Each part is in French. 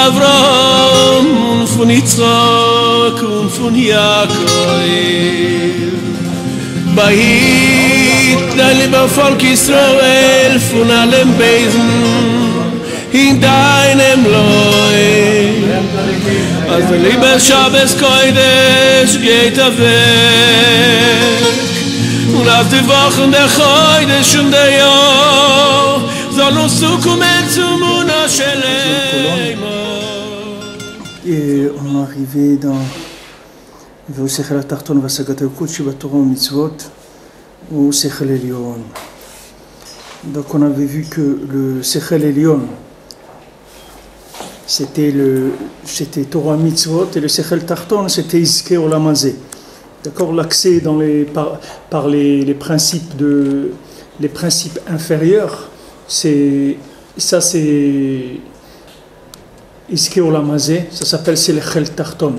Avraham und von Yitzchak und von Jakob. Bahit dein Volk Israel von allem Besen in deinem Loi. Als der Liebe Shabbos Kodesh geht weg und als die Wochen der Kodesh und der Jahr sollen uns zukommen zum Muna Shelema. Et on est arrivé dans au Sechel HaTachton Vasagat HaKudshu Torah Mitzvot au Sechel Elyon. Donc on avait vu que le Sechel Elyon c'était Torah Mitzvot et le Sechel Tachton c'était Izkei Olam Hazeh. D'accord, l'accès dans par les principes inférieurs, c'est Izkei Olam Hazeh, ça s'appelle Sechel Tachton.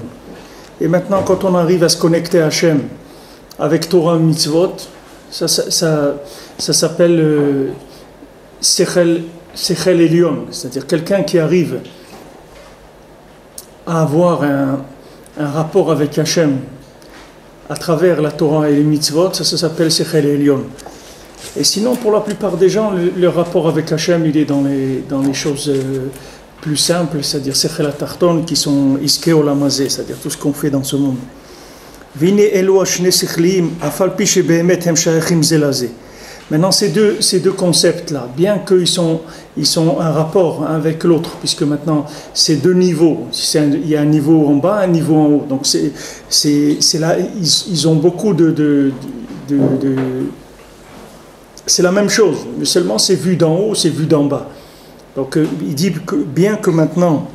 Et maintenant, quand on arrive à se connecter à Hachem avec Torah Mitzvot, ça s'appelle Sechel Elyon, c'est-à-dire quelqu'un qui arrive à avoir un rapport avec Hachem à travers la Torah et les Mitzvot, ça s'appelle Sechel Elyon. Et sinon, pour la plupart des gens, le rapport avec Hachem, il est dans les choses plus simples, c'est-à-dire Sechel HaTachton, qui sont Izkei Olam Hazeh, c'est-à-dire tout ce qu'on fait dans ce monde. Vine elo hashne sechliim, afal pi shebehemet hem shayachim ze laze. Maintenant, ces deux concepts-là, bien qu'ils sont un rapport avec l'autre, puisque maintenant, c'est deux niveaux. Il y a un niveau en bas, un niveau en haut. Donc, c'est là, ils ont beaucoup c'est la même chose, mais seulement c'est vu d'en haut, c'est vu d'en bas. Donc, il dit que bien que maintenant,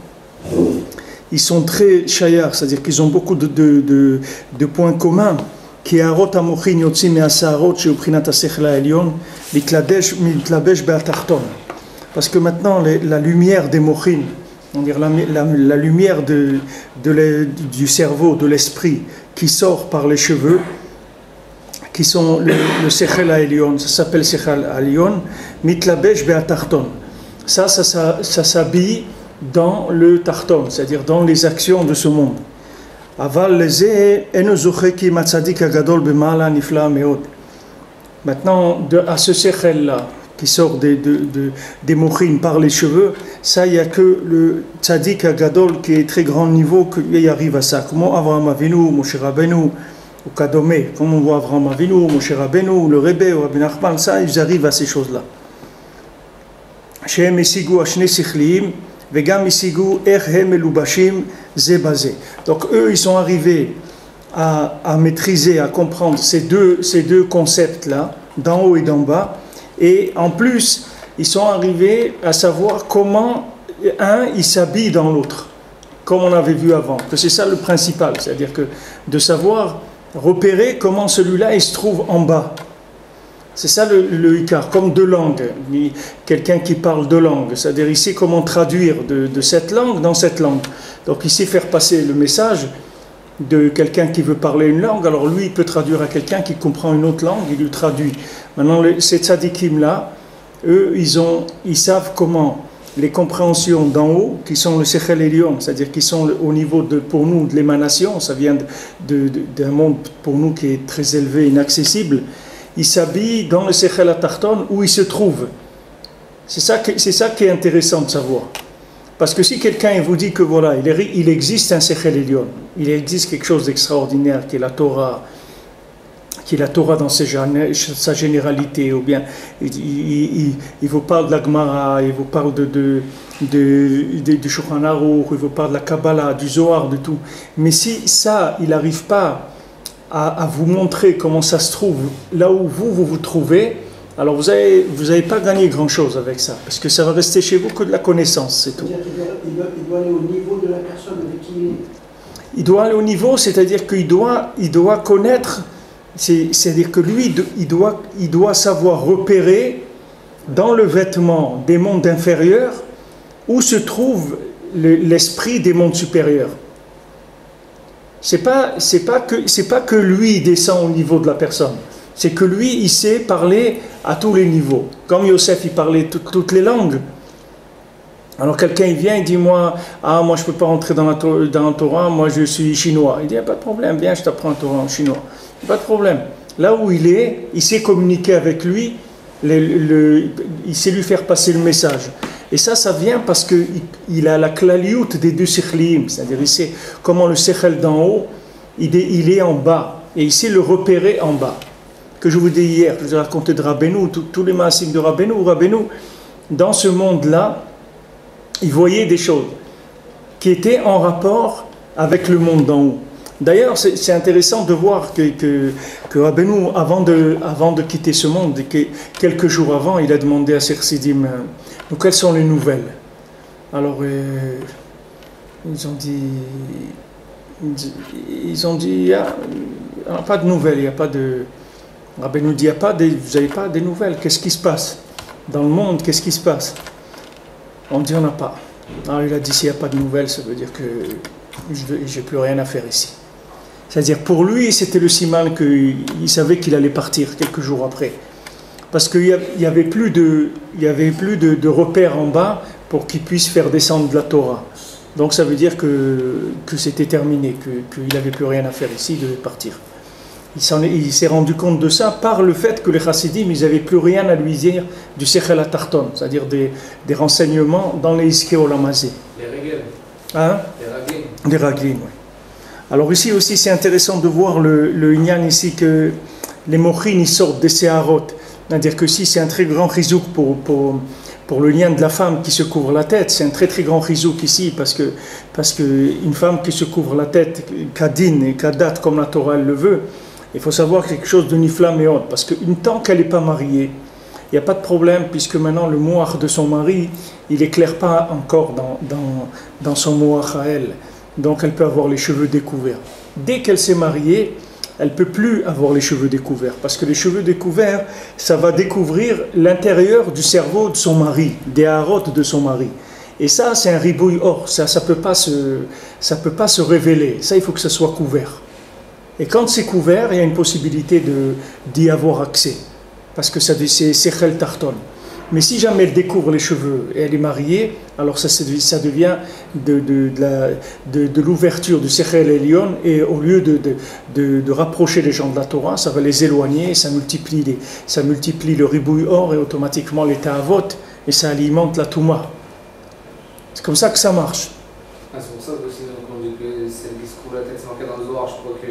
ils sont très chayar, c'est-à-dire qu'ils ont beaucoup de points communs, qui arot amochin yotzim me'asarot sheuprinat hasechel ha'elyon mitlabesh be'atachton. Parce que maintenant, la lumière des mochin, la lumière du cerveau, de l'esprit, qui sort par les cheveux, qui sont le sechel ha'elyon, ça s'appelle sechel ha'elyon, mitlabesh be'atachton. Ça s'habille dans le tarton, c'est-à-dire dans les actions de ce monde. Maintenant, à ce sechel-là, qui sort des mochines par les cheveux, ça, il n'y a que le tzadik agadol qui est très grand niveau qui arrive à ça. Comment Avraham Avinu, Moshe Rabbeinu, ou Kadome, comme on voit Avraham Avinu, Moshe Rabbeinu, le Rebbe, ou Rabbi Nachman, ça, ils arrivent à ces choses-là. שהם השיגו השני שכליים וגם השיגו איך הם מלובשים זה בזה. Donc eux ils sont arrivés à maîtriser, à comprendre ces deux concepts là, d'en haut et d'en bas, et en plus ils sont arrivés à savoir comment un il s'habille dans l'autre, comme on avait vu avant, que c'est ça le principal, c'est-à-dire que de savoir repérer comment celui-là il se trouve en bas. C'est ça le Ikar, comme deux langues, quelqu'un qui parle deux langues, c'est-à-dire il sait comment traduire de cette langue dans cette langue. Donc il sait faire passer le message de quelqu'un qui veut parler une langue, alors lui il peut traduire à quelqu'un qui comprend une autre langue, il lui traduit. Maintenant ces tzadikim-là, eux ils savent comment les compréhensions d'en haut, qui sont le Sechel Elyon, c'est-à-dire qui sont au niveau pour nous de l'émanation, ça vient d'un monde pour nous qui est très élevé, inaccessible. Il s'habille dans le Sechel HaTachton où il se trouve. C'est ça qui est intéressant de savoir. Parce que si quelqu'un vous dit que voilà, il existe un Sechel Elyon, il existe quelque chose d'extraordinaire qui est la Torah dans sa généralité, ou bien il vous parle de la Gemara, il vous parle du Shulchan Aruch, il vous parle de la Kabbalah, du Zohar, de tout. Mais si ça, il n'arrive pas à vous montrer comment ça se trouve là où vous trouvez, alors vous avez pas gagné grand-chose avec ça, parce que ça va rester chez vous que de la connaissance, c'est tout. Il doit aller au niveau de la personne avec qui il est. Il doit aller au niveau, c'est-à-dire qu'il doit connaître, c'est-à-dire que lui, il doit savoir repérer dans le vêtement des mondes inférieurs où se trouve l'esprit des mondes supérieurs. C'est pas que lui descend au niveau de la personne. C'est que lui, il sait parler à tous les niveaux. Comme Yosef, il parlait toutes les langues. Alors quelqu'un il vient, il dit moi je ne peux pas rentrer dans la Torah, moi je suis chinois. Il dit pas de problème, viens, je t'apprends la Torah en chinois. Pas de problème. Là où il est, il sait communiquer avec lui, il sait lui faire passer le message. Et ça vient parce qu'il a la klaliout des deux sechlim, c'est-à-dire il sait comment le sechel d'en haut, il est en bas, et il sait le repérer en bas. Que je vous dis hier, je vous ai raconté de Rabbeinu, tous les massimes de Rabbeinu, dans ce monde-là, il voyait des choses qui étaient en rapport avec le monde d'en haut. D'ailleurs, c'est intéressant de voir que Rabbeinu, avant de quitter ce monde, quelques jours avant, il a demandé à ses chassidim, quelles sont les nouvelles? Alors, ils ont dit, il n'y a pas de nouvelles, il n'y a pas de... Rabbeinu dit, vous n'avez pas des nouvelles, qu'est-ce qui se passe? Dans le monde, qu'est-ce qui se passe? On dit, on n'a pas. Alors il a dit, s'il n'y a pas de nouvelles, ça veut dire que je n'ai plus rien à faire ici. C'est-à-dire, pour lui, c'était le siman qu'il savait qu'il allait partir quelques jours après. Parce qu'il n'y avait plus de repères en bas pour qu'il puisse faire descendre de la Torah. Donc ça veut dire que c'était terminé, qu'il n'avait plus rien à faire ici, il devait partir. Il s'est rendu compte de ça par le fait que les chassidim, ils n'avaient plus rien à lui dire du sechel hatarton, c'est-à-dire des renseignements dans les iske olamazé. Les règles. Hein? Les raglim, oui. Alors ici aussi, c'est intéressant de voir le inyan ici que les mochin, ils sortent des séharot. C'est-à-dire que si c'est un très grand chizouk pour le lien de la femme qui se couvre la tête, c'est un très très grand chizouk ici, parce que une femme qui se couvre la tête, kadin et kadat comme la Torah elle le veut, il faut savoir quelque chose de nifla meod, parce qu'une tant qu'elle n'est pas mariée, il n'y a pas de problème, puisque maintenant le mouach de son mari, il n'éclaire pas encore dans son mouach à elle. Donc elle peut avoir les cheveux découverts. Dès qu'elle s'est mariée, elle ne peut plus avoir les cheveux découverts, parce que les cheveux découverts, ça va découvrir l'intérieur du cerveau de son mari, des harotes de son mari. Et ça, c'est un ribouille or, ça ne peut pas se révéler, ça il faut que ça soit couvert. Et quand c'est couvert, il y a une possibilité d'y avoir accès, parce que c'est sechel tarton. Mais si jamais elle découvre les cheveux et elle est mariée, alors ça devient de l'ouverture du sechel elyon, et au lieu de rapprocher les gens de la Torah, ça va les éloigner, ça multiplie le ribouille or et automatiquement les ta'avot, et ça alimente la touma. C'est comme ça que ça marche. Ah, c'est pour ça que aussi, quand on dit que celle qui se couvre la tête, c'est marqué dans le Zohar, je crois que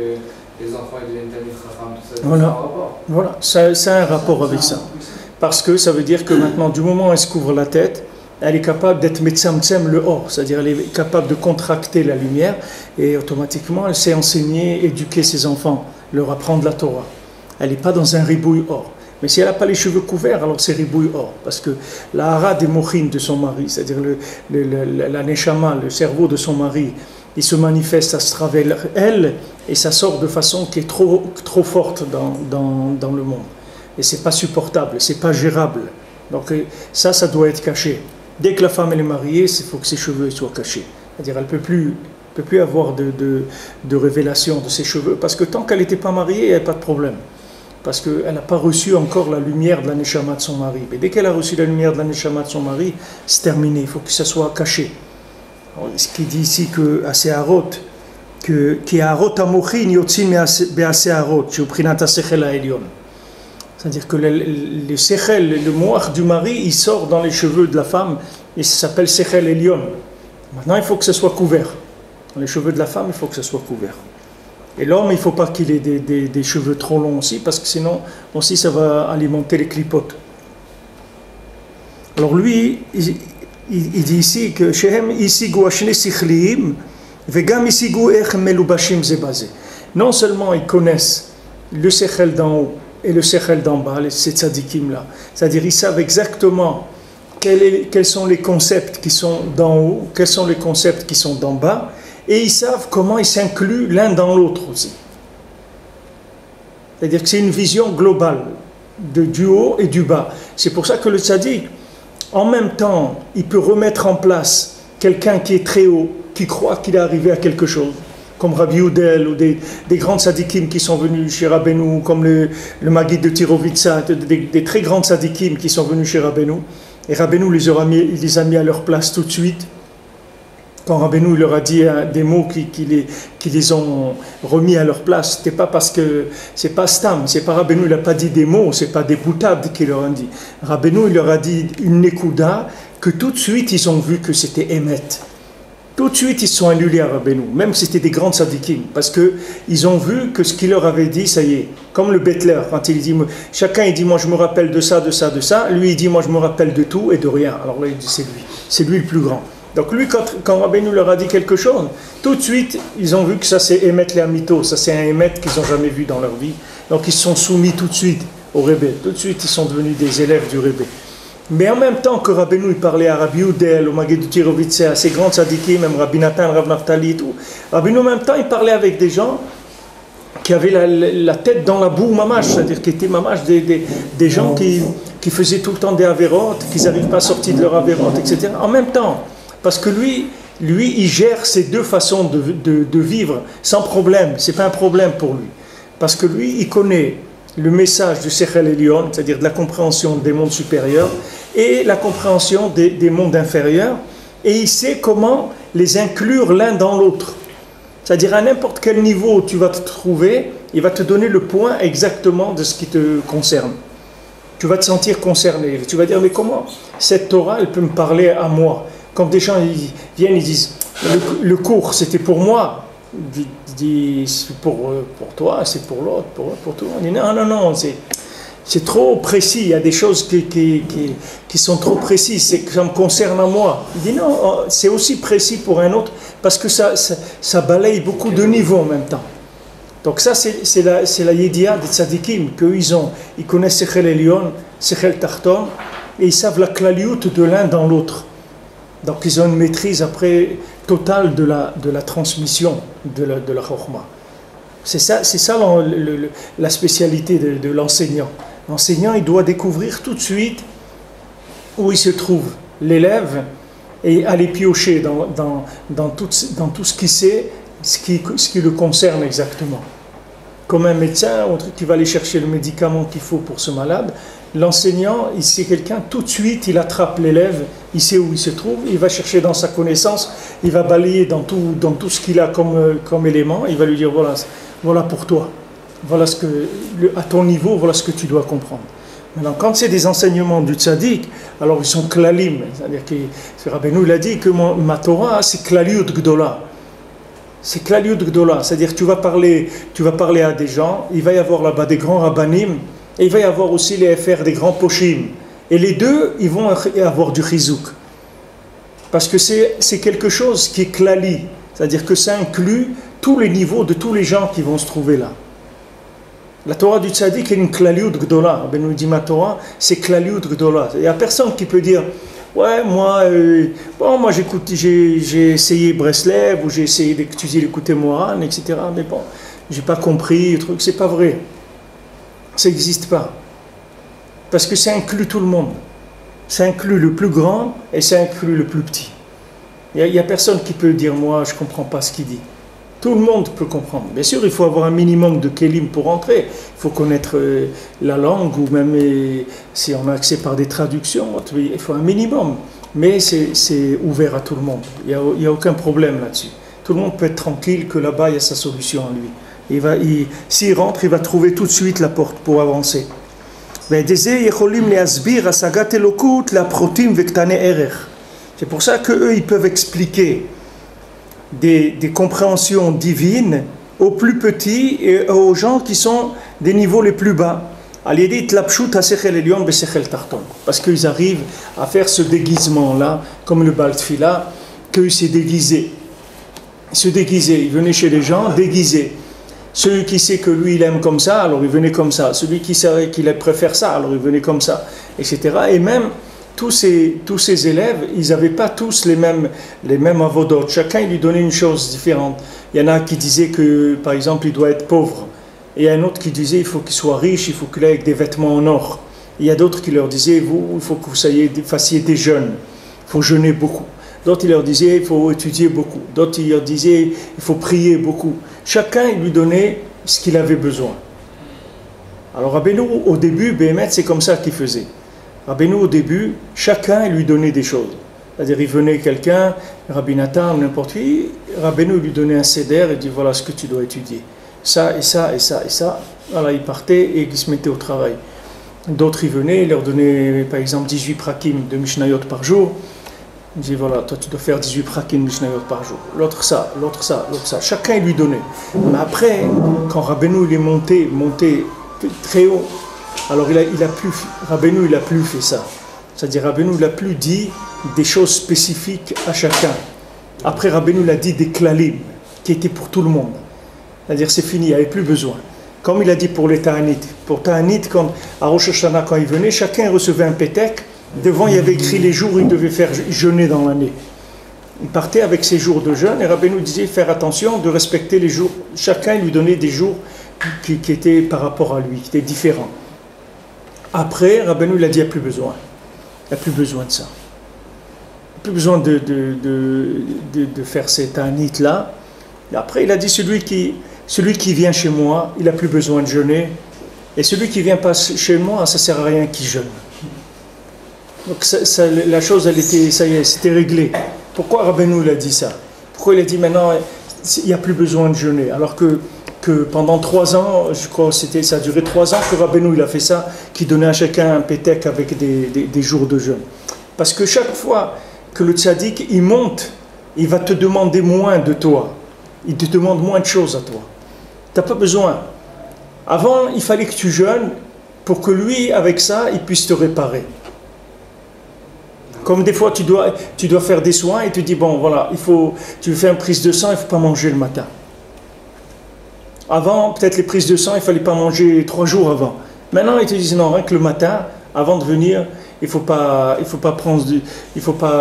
les enfants ils deviennent Talmid Chacham, tout ça. Voilà. Ça a un rapport. Voilà, ça a un rapport avec ça. Parce que ça veut dire que maintenant, du moment où elle se couvre la tête, elle est capable d'être metzamtzem le or, c'est-à-dire elle est capable de contracter la lumière, et automatiquement elle sait enseigner, éduquer ses enfants, leur apprendre la Torah. Elle n'est pas dans un ribouille or. Mais si elle n'a pas les cheveux couverts, alors c'est ribouille or. Parce que la hara des mochin de son mari, c'est-à-dire la neshama, le cerveau de son mari, il se manifeste à travers elle, et ça sort de façon qui est trop forte dans le monde. Et c'est pas supportable, c'est pas gérable. Donc ça doit être caché. Dès que la femme elle est mariée, il faut que ses cheveux soient cachés. C'est-à-dire elle peut plus avoir de révélation de ses cheveux, parce que tant qu'elle n'était pas mariée, il n'y a pas de problème. Parce qu'elle n'a pas reçu encore la lumière de la neshama de son mari. Mais dès qu'elle a reçu la lumière de la neshama de son mari, c'est terminé, il faut que ça soit caché. Alors, ce qui dit ici que à Seharot, qui Harot amochin yotzim be'aseharot, sheuprinat hasechel ha'elyon. C'est-à-dire que le sechel, le moach du mari, il sort dans les cheveux de la femme et ça s'appelle sechel elyon. Maintenant, il faut que ça soit couvert. Dans les cheveux de la femme, il faut que ça soit couvert. Et l'homme, il ne faut pas qu'il ait des cheveux trop longs aussi, parce que sinon, aussi, ça va alimenter les clipotes. Alors lui, il dit ici que Shehem isigu ashne sichliim vegam isigu ech melubashim zebazé. Non seulement ils connaissent le sechel d'en haut et le sechel d'en bas, ces tzadikim-là. C'est-à-dire, ils savent exactement quels sont les concepts qui sont d'en haut, quels sont les concepts qui sont d'en bas, et ils savent comment ils s'incluent l'un dans l'autre aussi. C'est-à-dire que c'est une vision globale du haut et du bas. C'est pour ça que le tzadik, en même temps, il peut remettre en place quelqu'un qui est très haut, qui croit qu'il est arrivé à quelque chose, comme Rabbi Youdel ou des grands tzadikim qui sont venus chez Rabbeinu, comme le Maguid de Tirovitsa, des très grands tzadikim qui sont venus chez Rabbeinu. Et Rabbeinu il les a mis à leur place tout de suite. Quand Rabbeinu leur a dit des mots qui les ont remis à leur place, c'était pas parce que c'est pas Stam, c'est pas Rabbeinu, il n'a pas dit des mots, c'est pas des boutades qu'il leur a dit. Rabbeinu il leur a dit une nekuda que tout de suite ils ont vu que c'était Emet. Tout de suite ils se sont annulés à Rabbeinu, même si c'était des grands tzadikim, parce que ils ont vu que ce qu'il leur avait dit, ça y est, comme le Bettler, quand il dit, chacun il dit moi je me rappelle de ça, de ça, de ça, lui il dit moi je me rappelle de tout et de rien. Alors là il dit c'est lui le plus grand. Donc lui, quand Rabbeinu leur a dit quelque chose, tout de suite, ils ont vu que ça c'est Emet les Amito, ça c'est un Emet qu'ils n'ont jamais vu dans leur vie. Donc ils se sont soumis tout de suite au Rebbe. Tout de suite, ils sont devenus des élèves du Rebbe. Mais en même temps que Rabbeinu il parlait à Rabbi Udel, au Maggid Tirovitse, à ces grands tzadikim, même Rabbi Nathan, Rav Naftali et tout, Rabbeinu en même temps il parlait avec des gens qui avaient la tête dans la boue mamash, c'est-à-dire qui étaient mamash des gens qui faisaient tout le temps des avérotes, qui n'arrivent pas à sortir de leur avérote, etc. En même temps. Parce que lui, il gère ces deux façons de vivre sans problème. Ce n'est pas un problème pour lui. Parce que lui, il connaît le message du Sechel Elion, c'est-à-dire de la compréhension des mondes supérieurs et la compréhension des mondes inférieurs. Et il sait comment les inclure l'un dans l'autre. C'est-à-dire à n'importe quel niveau tu vas te trouver, il va te donner le point exactement de ce qui te concerne. Tu vas te sentir concerné. Tu vas dire, mais comment cette Torah, elle peut me parler à moi ? Quand des gens ils viennent, ils disent le cours c'était pour moi, c'est pour toi, c'est pour l'autre, pour toi. On dit non, c'est trop précis, il y a des choses qui sont trop précises, c'est que ça me concerne à moi. Il dit non, c'est aussi précis pour un autre, parce que ça balaye beaucoup de niveaux en même temps. Donc ça c'est la Yediya des tzadikim, qu'eux ils connaissent Sechel Elion, Sechel Tarton, et ils savent la klaliout de l'un dans l'autre. Donc ils ont une maîtrise après totale de la transmission de la Chokhmah. C'est ça la spécialité de l'enseignant. L'enseignant il doit découvrir tout de suite où il se trouve l'élève et aller piocher dans tout ce qu'il sait, ce qui le concerne exactement. Comme un médecin ou un truc qui va aller chercher le médicament qu'il faut pour ce malade, l'enseignant, il sait quelqu'un, tout de suite, il attrape l'élève, il sait où il se trouve, il va chercher dans sa connaissance, il va balayer dans tout ce qu'il a comme élément, il va lui dire, voilà pour toi, voilà à ton niveau, voilà ce que tu dois comprendre. Maintenant, quand c'est des enseignements du tzaddik, alors ils sont klalim, c'est-à-dire que Rabbeinu il a dit que ma Torah, c'est klaliut gdola. C'est klaliut gdola, c'est-à-dire que tu vas parler à des gens, il va y avoir là-bas des grands rabbanim, et il va y avoir aussi les FR des grands pochim. Et les deux, ils vont avoir du chizouk. Parce que c'est quelque chose qui est klali, c'est-à-dire que ça inclut tous les niveaux de tous les gens qui vont se trouver là. La Torah du tzaddik est une klaliut gdola. Ben nous dit ma Torah, c'est klaliut gdola. Il n'y a personne qui peut dire ouais, moi j'ai essayé Breslev, ou j'ai essayé d'étudier l'écouter Moran, etc. Mais bon, j'ai pas compris, le truc, c'est pas vrai. Ça n'existe pas. Parce que ça inclut tout le monde. Ça inclut le plus grand et ça inclut le plus petit. Il n'y a personne qui peut dire moi je ne comprends pas ce qu'il dit. Tout le monde peut comprendre. Bien sûr, il faut avoir un minimum de kelim pour entrer. Il faut connaître la langue, ou même si on a accès par des traductions, il faut un minimum. Mais c'est ouvert à tout le monde. Il n'y a aucun problème là-dessus. Tout le monde peut être tranquille que là-bas, il y a sa solution en lui. S'il rentre, il va trouver tout de suite la porte pour avancer. C'est pour ça qu'eux, ils peuvent expliquer des compréhensions divines aux plus petits et aux gens qui sont des niveaux les plus bas. Parce qu'ils arrivent à faire ce déguisement-là, comme le Baal Tfila, qu'il s'est déguisé. Il se déguisait, il venait chez les gens déguisé. Celui qui sait que lui il aime comme ça, alors il venait comme ça. Celui qui sait qu'il préfère ça, alors il venait comme ça, etc. Et même tous ces élèves, ils n'avaient pas tous les mêmes avodotes. Chacun il lui donnait une chose différente. Il y en a qui disaient que, par exemple, il doit être pauvre. Et il y a un autre qui disait il faut qu'il soit riche, il faut qu'il ait des vêtements en or. Et il y a d'autres qui leur disaient il faut que vous fassiez des jeûnes, il faut jeûner beaucoup. D'autres, il leur disaient il faut étudier beaucoup. D'autres, il leur disaient il faut prier beaucoup. Chacun, il lui donnait ce qu'il avait besoin. Alors, Rabbeinu, au début, Béhémet, c'est comme ça qu'il faisait. Rabbeinu, au début, chacun lui donnait des choses. C'est-à-dire, il venait quelqu'un, Rabbi Nathan, n'importe qui, Rabbeinu lui donnait un seder et dit voilà ce que tu dois étudier. Ça et ça et ça et ça. Voilà, il partait et il se mettait au travail. D'autres, ils venaient, il leur donnait par exemple 18 prakim de Mishnayot par jour. Il dit voilà, toi tu dois faire 18 prakim de Mishnayot par jour. L'autre ça, l'autre ça, l'autre ça. Chacun il lui donnait. Mais après, quand Rabbeinu il est monté très haut, alors Rabbeinu il a plus fait ça. C'est-à-dire Rabbeinu il a plus dit des choses spécifiques à chacun. Après Rabbeinu il a dit des klalim qui étaient pour tout le monde. C'est-à-dire c'est fini, il n'y avait plus besoin. Comme il a dit pour les Ta'anit. Pour Ta'anit, à Rosh Hashanah, quand il venait, chacun recevait un pétek. Devant, il y avait écrit les jours où il devait faire jeûner dans l'année. Il partait avec ses jours de jeûne et Rabbeinu disait faire attention de respecter les jours. Chacun lui donnait des jours qui étaient par rapport à lui, qui étaient différents. Après, Rabbeinu il a dit il n'y a plus besoin. Il n'y a plus besoin de ça. Il n'y a plus besoin de faire ces Ta'anit-là. Et après, il a dit celui qui vient chez moi, il n'a plus besoin de jeûner. Et celui qui ne vient pas chez moi, ça ne sert à rien qu'il jeûne. Donc la chose, elle était, ça y est, c'était réglé. Pourquoi Rabbeinu il a dit ça? Pourquoi il a dit maintenant, il n'y a plus besoin de jeûner? Alors que pendant 3 ans, je crois que ça a duré 3 ans que Rabbeinu il a fait ça, qui donnait à chacun un pétek avec des jours de jeûne. Parce que chaque fois que le tzaddik, il monte, il va te demander moins de toi. Il te demande moins de choses à toi. Tu n'as pas besoin. Avant, il fallait que tu jeûnes pour que lui, avec ça, il puisse te réparer. Comme des fois, tu dois faire des soins et tu dis, bon, voilà, tu fais une prise de sang, il ne faut pas manger le matin. Avant, peut-être les prises de sang, il ne fallait pas manger 3 jours avant. Maintenant, ils te disent, non, rien que le matin, avant de venir, il ne faut pas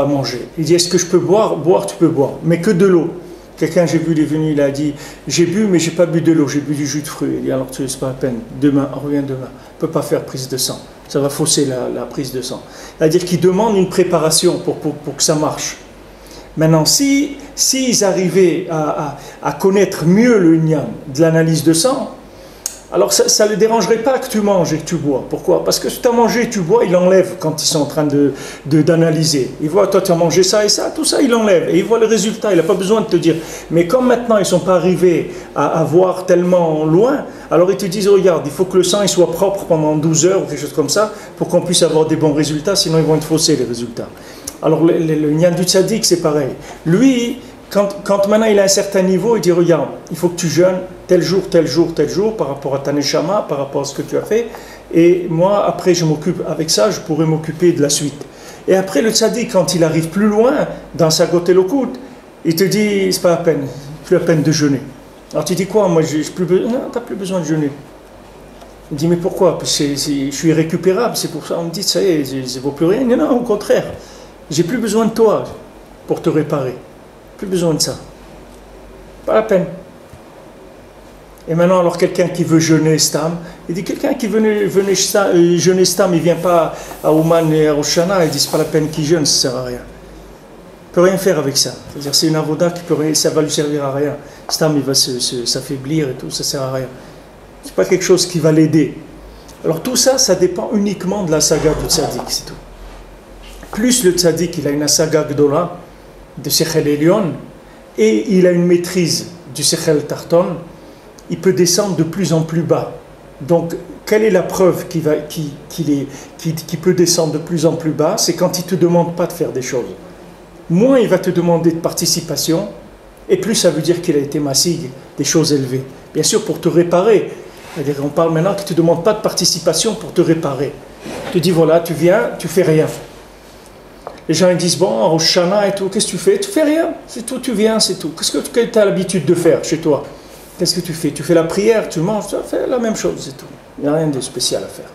manger. Il dit, est-ce que je peux boire? Boire, tu peux boire, mais que de l'eau. Quelqu'un, j'ai vu, il est venu, il a dit, j'ai bu, mais je n'ai pas bu de l'eau, j'ai bu du jus de fruits. Il dit, alors ce n'est pas la peine, demain, reviens demain. On ne peut pas faire prise de sang. Ça va fausser la prise de sang. C'est-à-dire qu'ils demandent une préparation pour que ça marche. Maintenant, s'ils arrivaient à connaître mieux le Inyan de l'analyse de sang, alors ça ne le dérangerait pas que tu manges et que tu bois. Pourquoi? Parce que si tu as mangé et tu bois, il enlève quand ils sont en train d'analyser. Il voit, toi tu as mangé ça et ça, tout ça il enlève. Et il voit le résultat, il n'a pas besoin de te dire. Mais comme maintenant ils ne sont pas arrivés à voir tellement loin, alors ils te disent, regarde, il faut que le sang il soit propre pendant 12 heures ou quelque chose comme ça, pour qu'on puisse avoir des bons résultats, sinon ils vont être faussés les résultats. Alors le Nyan du Tzaddik c'est pareil. Lui, quand maintenant il a un certain niveau, il dit, regarde, il faut que tu jeûnes tel jour, tel jour, tel jour, par rapport à ta neshama, par rapport à ce que tu as fait, et moi, après, je m'occupe avec ça, je pourrais m'occuper de la suite. Et après, le tzaddik, quand il arrive plus loin, dans sa gotelokut, il te dit, c'est pas la peine, plus la peine de jeûner. Alors tu dis quoi? Moi, j'ai plus besoin. Non, t'as plus besoin de jeûner. Il dit, mais pourquoi? Parce que je suis irrécupérable, c'est pour ça. On me dit, ça y est, ça ne vaut plus rien. Non, non, au contraire, j'ai plus besoin de toi pour te réparer. Plus besoin de ça. Pas la peine. Et maintenant, alors quelqu'un qui veut jeûner Stam, il dit quelqu'un qui veut jeûner Stam, il ne vient pas à Ouman et à Rosh Hashanah, il dit c'est pas la peine qu'il jeûne, ça ne sert à rien. Il ne peut rien faire avec ça. C'est-à-dire c'est une avoda qui peut rien, ça va lui servir à rien. Stam, il va s'affaiblir et tout, ça ne sert à rien. Ce n'est pas quelque chose qui va l'aider. Alors tout ça, ça dépend uniquement de la saga du tzaddik, c'est tout. Plus le tzaddik, il a une saga gdola, de Sechel Elion, et il a une maîtrise du Sechel Tarton, il peut descendre de plus en plus bas. Donc, quelle est la preuve qu'il peut descendre de plus en plus bas? C'est quand il ne te demande pas de faire des choses. Moins il va te demander de participation, et plus ça veut dire qu'il a été massig, des choses élevées. Bien sûr, pour te réparer. C'est-à-dire qu'on parle maintenant qu'il ne te demande pas de participation pour te réparer. Il te dit, voilà, tu viens, tu fais rien. Les gens ils disent, bon, Rosh Hashanah et tout, qu'est-ce que tu fais? Tu fais rien, c'est tout, tu viens, c'est tout. Qu'est-ce que tu as l'habitude de faire chez toi? Qu'est-ce que tu fais? Tu fais la prière, tu manges, tu fais la même chose, c'est tout. Il n'y a rien de spécial à faire.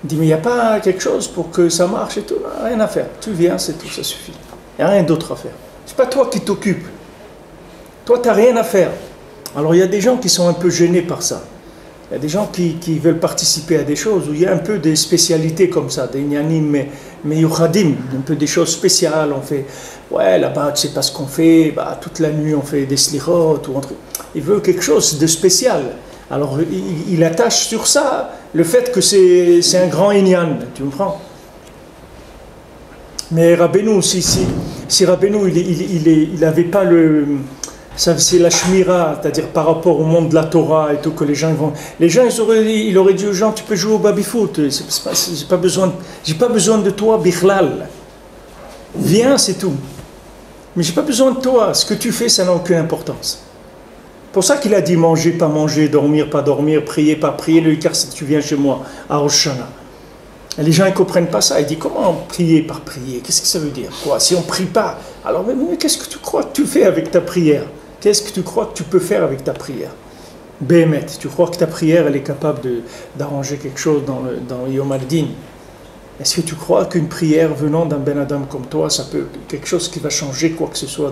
Il dit, mais il n'y a pas quelque chose pour que ça marche et tout? Non, rien à faire. Tu viens, c'est tout, ça suffit. Il n'y a rien d'autre à faire. Ce n'est pas toi qui t'occupes. Toi, tu n'as rien à faire. Alors, il y a des gens qui sont un peu gênés par ça. Il y a des gens qui veulent participer à des choses où il y a un peu des spécialités comme ça, des nyanim, mais yuchadim, un peu des choses spéciales. On fait, ouais, là-bas, tu sais pas ce qu'on fait, bah, toute la nuit, on fait des slichot ou un truc. Il veut quelque chose de spécial. Alors, il attache sur ça le fait que c'est un grand Inyan, tu me comprends? Mais Rabbeinu, si Rabbeinu, il n'avait pas le... Ça, c'est la shmira, c'est-à-dire par rapport au monde de la Torah et tout, que les gens vont... Les gens, il aurait dit aux gens, tu peux jouer au baby-foot, j'ai pas besoin de toi, bichlal. Viens, c'est tout. Mais j'ai pas besoin de toi, ce que tu fais, ça n'a aucune importance. C'est pour ça qu'il a dit manger, pas manger, dormir, pas dormir, prier, pas prier, le Icar, si tu viens chez moi, à Rosh Hashanah. Et les gens ne comprennent pas ça. Ils disent comment prier par prier? Qu'est-ce que ça veut dire? Quoi? Si on ne prie pas, alors mais qu'est-ce que tu crois que tu fais avec ta prière? Qu'est-ce que tu crois que tu peux faire avec ta prière? Béhémet, tu crois que ta prière elle est capable d'arranger quelque chose dans Yom al-Din? Est-ce que tu crois qu'une prière venant d'un Ben Adam comme toi, ça peut quelque chose qui va changer quoi que ce soit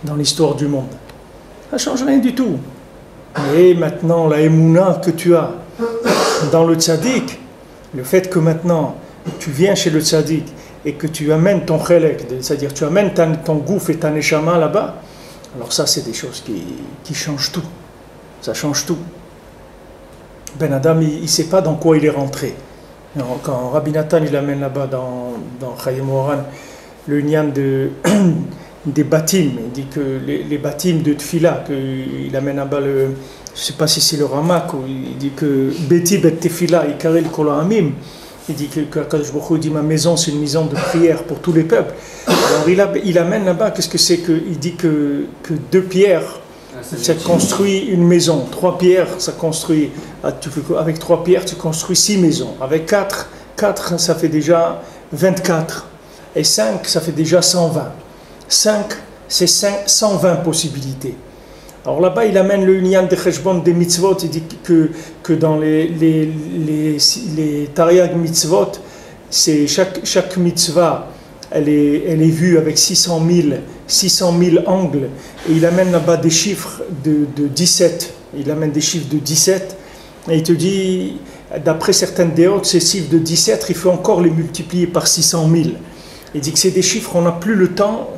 dans l'histoire du monde? Ça ne change rien du tout. Et maintenant, la émouna que tu as dans le tzaddik, le fait que maintenant tu viens chez le tzaddik et que tu amènes ton chelek, c'est-à-dire tu amènes ton gouf et ta neshama là-bas, alors ça c'est des choses qui changent tout. Ça change tout. Ben Adam, il ne sait pas dans quoi il est rentré. Quand Rabbi Nathan il amène là-bas dans Chayim Moharan le nian des batim, il dit que les batim de Tfila, qu'il amène là-bas je ne sais pas si c'est le Ramak, ou il dit que Beti bet Tefila, Ikarel Kol Ha'amim, il dit que Kadosh Baruch Hu dit ma maison c'est une maison de prière pour tous les peuples. Alors il amène là-bas, qu'est-ce que c'est que il dit que 2 pierres ça construit une maison, 3 pierres ça construit, avec 3 pierres tu construis 6 maisons, avec 4 ça fait déjà 24, et 5 ça fait déjà 120. 5 c'est 120 possibilités. Alors là-bas, il amène le Unyan de Cheshbon des mitzvot, il dit que dans les Tariag mitzvot, c'est chaque mitzvah, elle est vue avec 600 000 angles, et il amène là-bas des chiffres de 17, il amène des chiffres de 17, et il te dit, d'après certaines déotes, ces chiffres de 17, il faut encore les multiplier par 600 000. Il dit que c'est des chiffres, on n'a plus le temps,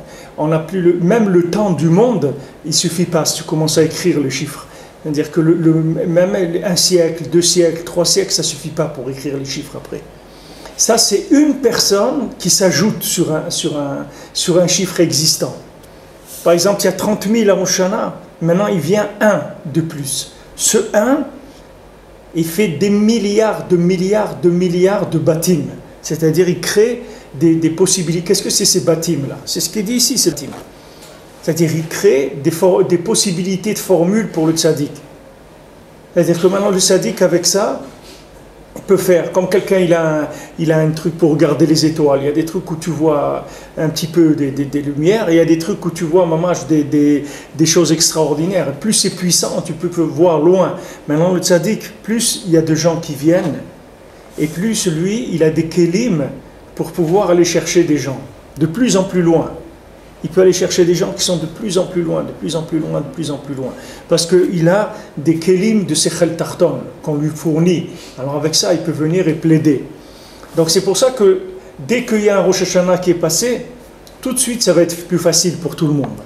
même le temps du monde, il ne suffit pas si tu commences à écrire les chiffres. C'est-à-dire que même 1 siècle, 2 siècles, 3 siècles, ça ne suffit pas pour écrire les chiffres après. Ça, c'est une personne qui s'ajoute sur un chiffre existant. Par exemple, il y a 30 000 à Rosh Hashanah, maintenant il vient 1 de plus. Ce 1, il fait des milliards de bâtim. C'est-à-dire, il crée des possibilités. Qu'est-ce que c'est ces bâtiments-là? C'est ce qu'il dit ici, ces bâtiments. C'est-à-dire, il crée des possibilités de formules pour le tzaddik. C'est-à-dire que maintenant, le tzaddik, avec ça, il peut faire, comme quelqu'un, il a un truc pour regarder les étoiles. Il y a des trucs où tu vois un petit peu des lumières, et il y a des trucs où tu vois, des choses extraordinaires. Plus c'est puissant, tu peux voir loin. Maintenant, le tzaddik, plus il y a de gens qui viennent, et plus lui, il a des kélim pour pouvoir aller chercher des gens de plus en plus loin. Il peut aller chercher des gens qui sont de plus en plus loin, de plus en plus loin, de plus en plus loin. Parce qu'il a des kélim de Sechel Tarton qu'on lui fournit. Alors avec ça, il peut venir et plaider. Donc c'est pour ça que dès qu'il y a un Rosh Hashanah qui est passé, tout de suite, ça va être plus facile pour tout le monde.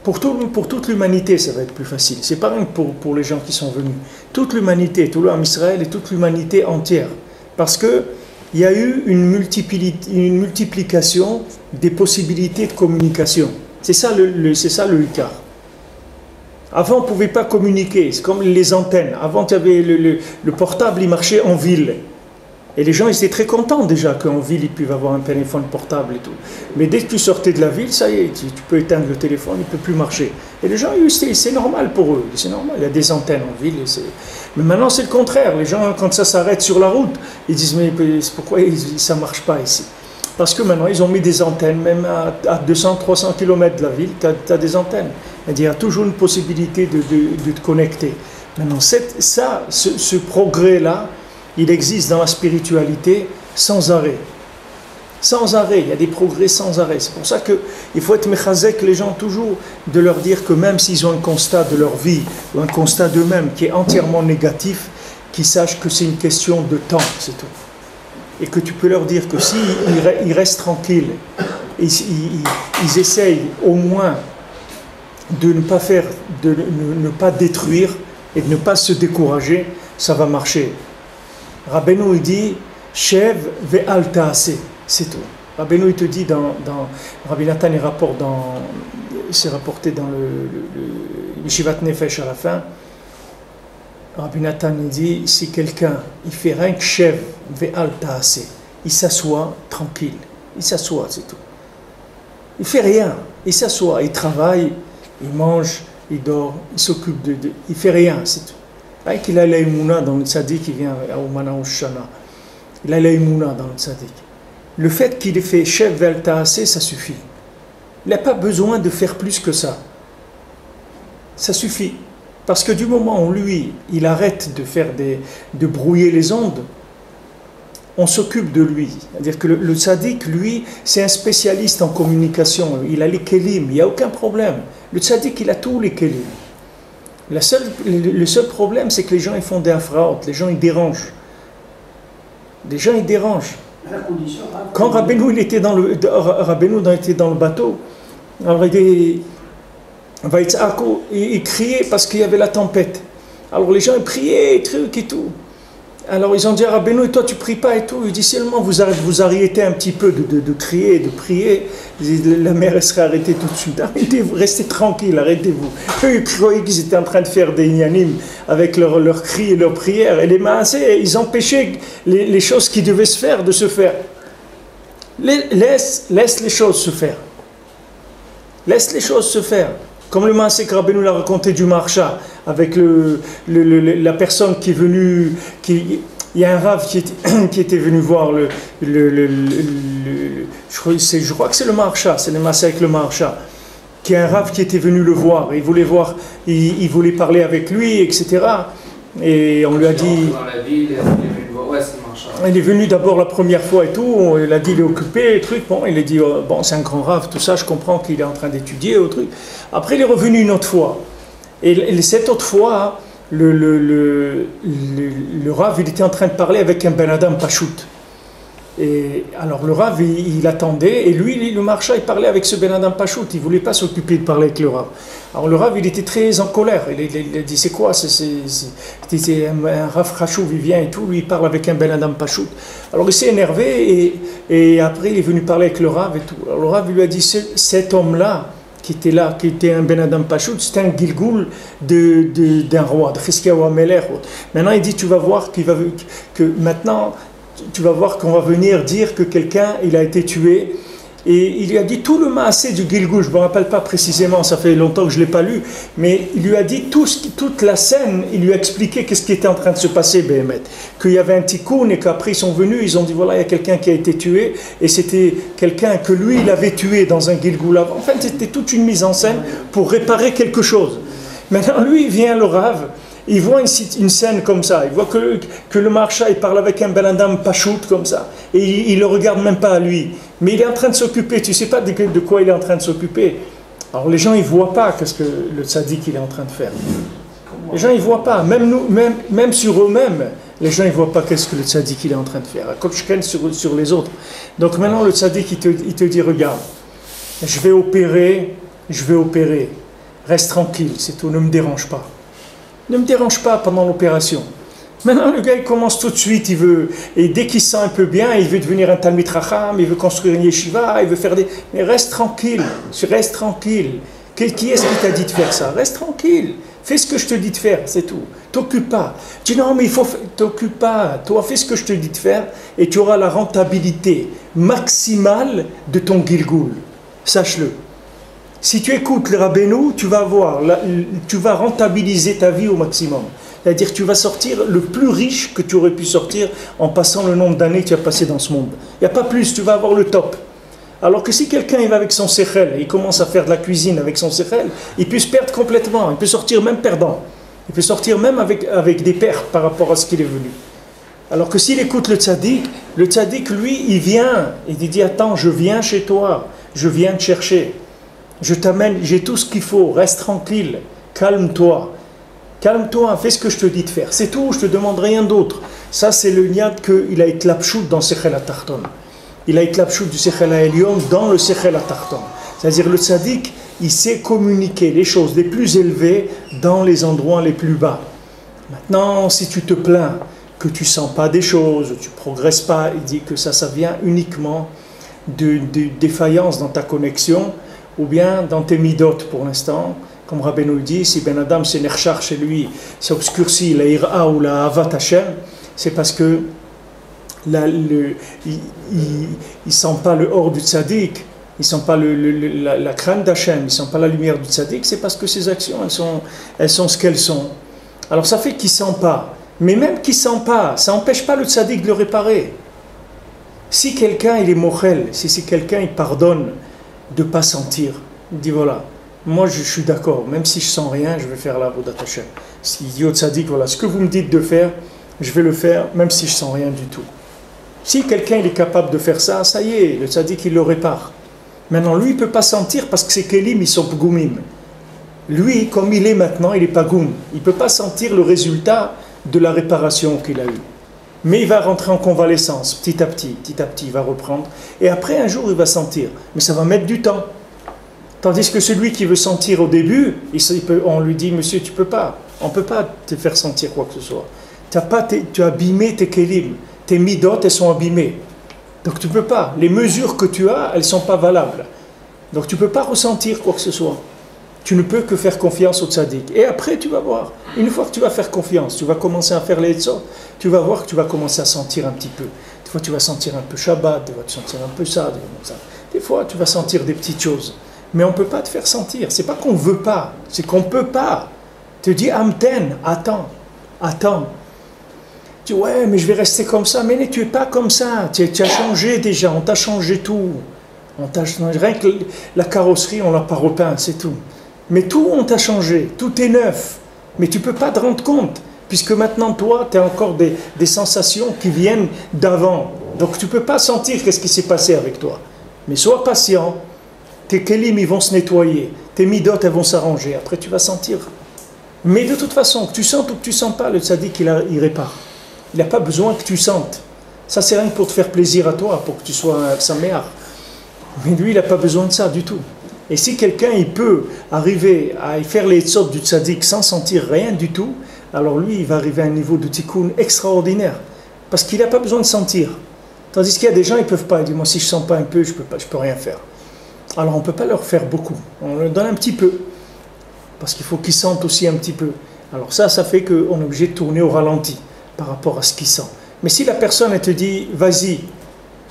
Pour toute l'humanité, ça va être plus facile. C'est pas rien pour les gens qui sont venus. Toute l'humanité, tout l'homme Israël et toute l'humanité entière. Parce que il y a eu une multiplication des possibilités de communication. C'est ça le Icar. Avant, on ne pouvait pas communiquer. C'est comme les antennes. Avant, tu avais le portable, il marchait en ville. Et les gens étaient très contents déjà qu'en ville, ils puissent avoir un téléphone portable et tout. Mais dès que tu sortais de la ville, ça y est, tu peux éteindre le téléphone, il ne peut plus marcher. Et les gens, c'est normal pour eux. C'est normal, il y a des antennes en ville. Mais maintenant, c'est le contraire. Les gens, quand ça s'arrête sur la route, ils disent, mais pourquoi ça ne marche pas ici? Parce que maintenant, ils ont mis des antennes, même à 200-300 km de la ville, tu as des antennes. Il y a toujours une possibilité de te connecter. Maintenant, ce progrès-là, il existe dans la spiritualité sans arrêt. Sans arrêt, il y a des progrès sans arrêt. C'est pour ça qu'il faut être mechazek les gens toujours, de leur dire que même s'ils ont un constat de leur vie, ou un constat d'eux-mêmes qui est entièrement négatif, qu'ils sachent que c'est une question de temps, c'est tout. Et que tu peux leur dire que s'ils restent tranquilles, ils essayent au moins de ne pas détruire et de ne pas se décourager, ça va marcher. Rabbeinu il dit Shev ve'al ta'aseh, c'est tout. Rabbeinu il te dit Rabbi Nathan c'est rapporté dans le Yeshivat Nefesh à la fin. Rabbi Nathan il dit si quelqu'un il fait rien que Shev ve'al ta'aseh, il s'assoit tranquille, il s'assoit, c'est tout. Il fait rien, il s'assoit, il travaille, il mange, il dort, il s'occupe il fait rien, c'est tout. Là, qu'il a l'aïmouna dans le tzaddik qui vient à Oumana Oshana. Il a l'aïmouna dans le tzaddik. Le fait qu'il ait fait Shev ve'al ta'aseh, ça suffit. Il n'a pas besoin de faire plus que ça. Ça suffit. Parce que du moment où lui, il arrête de brouiller les ondes, on s'occupe de lui. C'est-à-dire que le tzaddik, lui, c'est un spécialiste en communication. Il a les kelim, il n'y a aucun problème. Le tzaddik, il a tous les kelim. Le seul problème, c'est que les gens, ils font des afraot, les gens, ils dérangent. Les gens, ils dérangent. Quand Rabbeinu, était dans le bateau, alors il criait parce qu'il y avait la tempête. Alors les gens, ils priaient, trucs et tout. Alors ils ont dit à Rabbeinu, et toi tu pries pas et tout. Il dit seulement vous arrêtez un petit peu de crier, de prier, la mer elle serait arrêtée tout de suite. Arrêtez-vous, restez tranquille, arrêtez-vous. Eux ils croyaient qu'ils étaient en train de faire des inyanim avec leurs cris et leurs prières. Et les maasés, ils empêchaient les choses qui devaient se faire de se faire. Laisse les choses se faire. Laisse les choses se faire. Comme le maasé que Rabbeinu l'a raconté du Maharsha, avec la personne qui est venue, il y a un rave qui était venu voir je crois que c'est le Maharsha, c'est le maasé avec le Maharsha, qui est un rave qui était venu le voir, il voulait parler avec lui, etc. Et on lui a dit... Il est venu d'abord la première fois et tout, il a dit il est occupé, truc. Bon, il a dit bon c'est un grand rave, tout ça, je comprends qu'il est en train d'étudier au truc. Après il est revenu une autre fois. Et cette autre fois, le rave il était en train de parler avec un Ben Adam Pachout. Et alors le rave il attendait et lui le Maharsha il parlait avec ce Ben Adam Pachout, il ne voulait pas s'occuper de parler avec le rave. Alors le rave il était très en colère, il a dit c'est quoi, c'est un rave Khashouv, il vient et tout, lui il parle avec un Ben Adam Pachout. Alors il s'est énervé et après il est venu parler avec le rave et tout. Alors le rave lui a dit cet homme là qui était un Ben Adam Pachout, c'était un Gilgoul d'un roi, de Chizkiyahu HaMelech. Maintenant il dit tu vas voir que maintenant tu vas voir qu'on va venir dire que quelqu'un il a été tué. Et il lui a dit tout le maasé du Gilgoul, je ne me rappelle pas précisément, ça fait longtemps que je ne l'ai pas lu, mais il lui a dit toute la scène, il lui a expliqué qu'est-ce qui était en train de se passer, Béhémet. Qu'il y avait un tikkun et qu'après ils sont venus, ils ont dit voilà, il y a quelqu'un qui a été tué, et c'était quelqu'un que lui, il avait tué dans un Gilgoul. En fait, c'était toute une mise en scène pour réparer quelque chose. Maintenant, lui, il vient le rave, il voit une scène comme ça, il voit que le Maharsha il parle avec un Ben Adam Pachout comme ça, et il ne le regarde même pas à lui, mais il est en train de s'occuper, tu ne sais pas de quoi il est en train de s'occuper. Alors les gens ils ne voient pas qu'est-ce que le tzaddik il est en train de faire. Les gens ils ne voient pas, même sur eux-mêmes, les gens ils ne voient pas qu'est-ce que le tzaddik il est en train de faire, comme je connais sur les autres. Donc maintenant le tzaddik il te dit regarde, je vais opérer, reste tranquille, c'est tout, ne me dérange pas. Ne me dérange pas pendant l'opération. Maintenant, le gars, il commence tout de suite, et dès qu'il se sent un peu bien, il veut devenir un Talmid Chacham, il veut construire une yeshiva, il veut faire des... Mais reste tranquille, reste tranquille. Qui est-ce qui t'a dit de faire ça? Reste tranquille, fais ce que je te dis de faire, c'est tout. T'occupe pas. Dis non, mais t'occupe pas. Toi, fais ce que je te dis de faire, et tu auras la rentabilité maximale de ton Gilgoul. Sache-le. Si tu écoutes le Rabbeinu, tu vas rentabiliser ta vie au maximum. C'est-à-dire que tu vas sortir le plus riche que tu aurais pu sortir en passant le nombre d'années que tu as passé dans ce monde. Il n'y a pas plus, tu vas avoir le top. Alors que si quelqu'un il va avec son sechel, il commence à faire de la cuisine avec son sechel, il peut se perdre complètement, il peut sortir même perdant. Il peut sortir même avec des pertes par rapport à ce qu'il est venu. Alors que s'il écoute le tzaddik, lui, il vient, il dit attends, je viens chez toi, je viens te chercher. Je t'amène, j'ai tout ce qu'il faut, reste tranquille, calme-toi, fais ce que je te dis de faire, c'est tout, je te demande rien d'autre. Ça c'est le niad qu'il a éclapchout dans Sechel HaTachton. Il a éclapchout du Sechel HaElyon dans le Sechel HaTachton. C'est-à-dire le tzaddik, il sait communiquer les choses les plus élevées dans les endroits les plus bas. Maintenant, si tu te plains que tu sens pas des choses, tu progresses pas. Il dit que ça vient uniquement de défaillance dans ta connexion ou bien dans tes midotes pour l'instant. Comme Rabbeinu dit, si Ben Adam c'est nerchar chez lui, c'est obscurci la ira ou la avat Hashem, c'est parce que il sent pas le or du tzaddik, il sent pas la crainte d'Hachem, il sent pas la lumière du tzaddik, c'est parce que ses actions elles sont ce qu'elles sont. Alors ça fait qu'il sent pas, mais même qu'il sent pas, ça n'empêche pas le tzaddik de le réparer. Si quelqu'un il est mochel, si quelqu'un il pardonne de pas sentir, il dit voilà, moi je suis d'accord, même si je sens rien, je vais faire la avodat Hashem. S'il dit au tzaddik voilà, ce que vous me dites de faire, je vais le faire même si je sens rien du tout. Si quelqu'un il est capable de faire ça, ça y est, le tzaddik il le répare. Maintenant lui il peut pas sentir parce que ses kelim ils sont pgoumim. Lui comme il est maintenant, il est pas goum. Il peut pas sentir le résultat de la réparation qu'il a eue. Mais il va rentrer en convalescence petit à petit, il va reprendre. Et après un jour il va sentir, mais ça va mettre du temps. Tandis que celui qui veut sentir au début, on lui dit monsieur tu peux pas, on peut pas te faire sentir quoi que ce soit. Tu as abîmé tes kelim. Tes midot, elles sont abîmées. Donc tu ne peux pas. Les mesures que tu as, elles ne sont pas valables. Donc tu ne peux pas ressentir quoi que ce soit. Tu ne peux que faire confiance au tzaddik. Et après, tu vas voir. Une fois que tu vas faire confiance, tu vas commencer à faire les etzot, tu vas voir que tu vas commencer à sentir un petit peu. Des fois, tu vas sentir un peu Shabbat, des fois, tu vas sentir un peu ça, ça. Des fois, tu vas sentir des petites choses. Mais on ne peut pas te faire sentir. Ce n'est pas qu'on ne veut pas, c'est qu'on ne peut pas. Tu te dis, Amten, attends. Tu dis, ouais, mais je vais rester comme ça. Mais tu n'es pas comme ça. Tu as changé déjà. On t'a changé tout. Rien que la carrosserie, on ne l'a pas repeint, c'est tout. Mais tout, on t'a changé. Tout est neuf. Mais tu ne peux pas te rendre compte. Puisque maintenant, toi, tu as encore des sensations qui viennent d'avant. Donc, tu ne peux pas sentir qu'est-ce qui s'est passé avec toi. Mais sois patient. Tes kelim, ils vont se nettoyer. Tes midot, elles vont s'arranger. Après, tu vas sentir. Mais de toute façon, que tu sentes ou que tu ne sens pas, le tzaddik, il répare. Il n'a pas besoin que tu sentes. Ça, c'est rien que pour te faire plaisir à toi, pour que tu sois un saméar. Mais lui, il n'a pas besoin de ça du tout. Et si quelqu'un, il peut arriver à faire les etzot du tzaddik sans sentir rien du tout, alors lui, il va arriver à un niveau de tikkun extraordinaire. Parce qu'il n'a pas besoin de sentir. Tandis qu'il y a des gens, ils ne peuvent pas. Ils disent, moi, si je ne sens pas un peu, je peux rien faire. Alors, on ne peut pas leur faire beaucoup. On leur donne un petit peu. Parce qu'il faut qu'ils sentent aussi un petit peu. Alors ça fait qu'on est obligé de tourner au ralenti par rapport à ce qu'il sent. Mais si la personne, elle te dit, vas-y,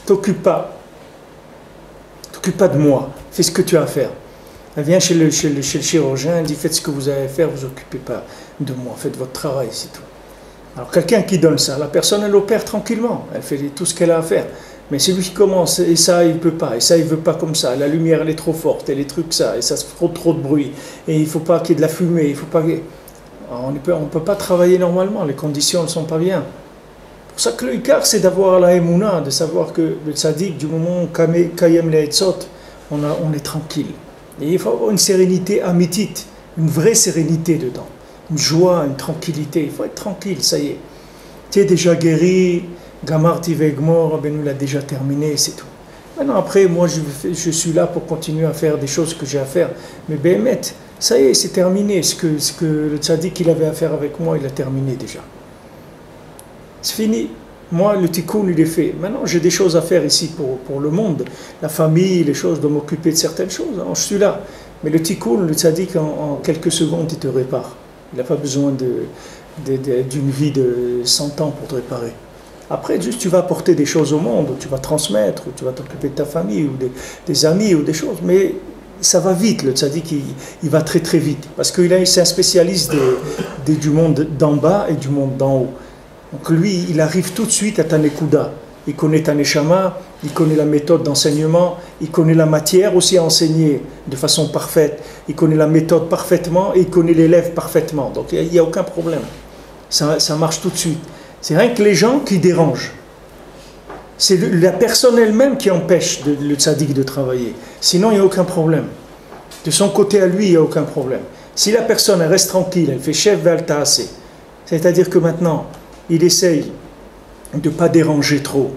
t'occupe pas de moi, fais ce que tu as à faire. Elle vient chez le chirurgien, elle dit, faites ce que vous avez à faire, vous occupez pas de moi, faites votre travail, c'est tout. Alors quelqu'un qui donne ça, la personne, elle opère tranquillement, elle fait tout ce qu'elle a à faire. Mais c'est lui qui commence, et ça, il ne peut pas, et ça, il ne veut pas comme ça, la lumière, elle est trop forte, et les trucs, ça, et ça se fait trop de bruit, et il ne faut pas qu'il y ait de la fumée, il faut pas... On ne peut pas travailler normalement, les conditions ne sont pas bien. C'est pour ça que le Ikar, c'est d'avoir la Emouna, de savoir que le tzaddik, du moment où Kayem le Etzot, on est tranquille. Et il faut avoir une sérénité amitite, une vraie sérénité dedans, une joie, une tranquillité. Il faut être tranquille, ça y est. Tu es déjà guéri, Gamar Tivegmor, Rabbeinu l'a déjà terminé, c'est tout. Maintenant, après, moi, je suis là pour continuer à faire des choses que j'ai à faire. Mais Béhémet, ça y est, c'est terminé. Ce que le tzaddik il avait à faire avec moi, il a terminé déjà. C'est fini. Moi, le tikkun, il est fait. Maintenant, j'ai des choses à faire ici pour le monde. La famille, les choses, de m'occuper de certaines choses. Alors, je suis là. Mais le tikkun, le tzaddik, en quelques secondes, il te répare. Il n'a pas besoin d'une vie de 100 ans pour te réparer. Après, juste, tu vas apporter des choses au monde, ou tu vas transmettre, ou tu vas t'occuper de ta famille, ou des amis, ou des choses. Mais ça va vite, le tzaddik, il va très très vite. Parce que c'est un spécialiste du monde d'en bas et du monde d'en haut. Donc lui, il arrive tout de suite à ta nekuda. Il connaît ta neshama, il connaît la méthode d'enseignement, il connaît la matière aussi à enseigner de façon parfaite, il connaît la méthode parfaitement et il connaît l'élève parfaitement. Donc il n'y a aucun problème. Ça marche tout de suite. C'est rien que les gens qui dérangent. C'est la personne elle-même qui empêche le tzaddik de travailler. Sinon, il n'y a aucun problème. De son côté à lui, il n'y a aucun problème. Si la personne elle reste tranquille, elle fait chef vel ta'aseh, c'est-à-dire que maintenant, il essaye de ne pas déranger trop,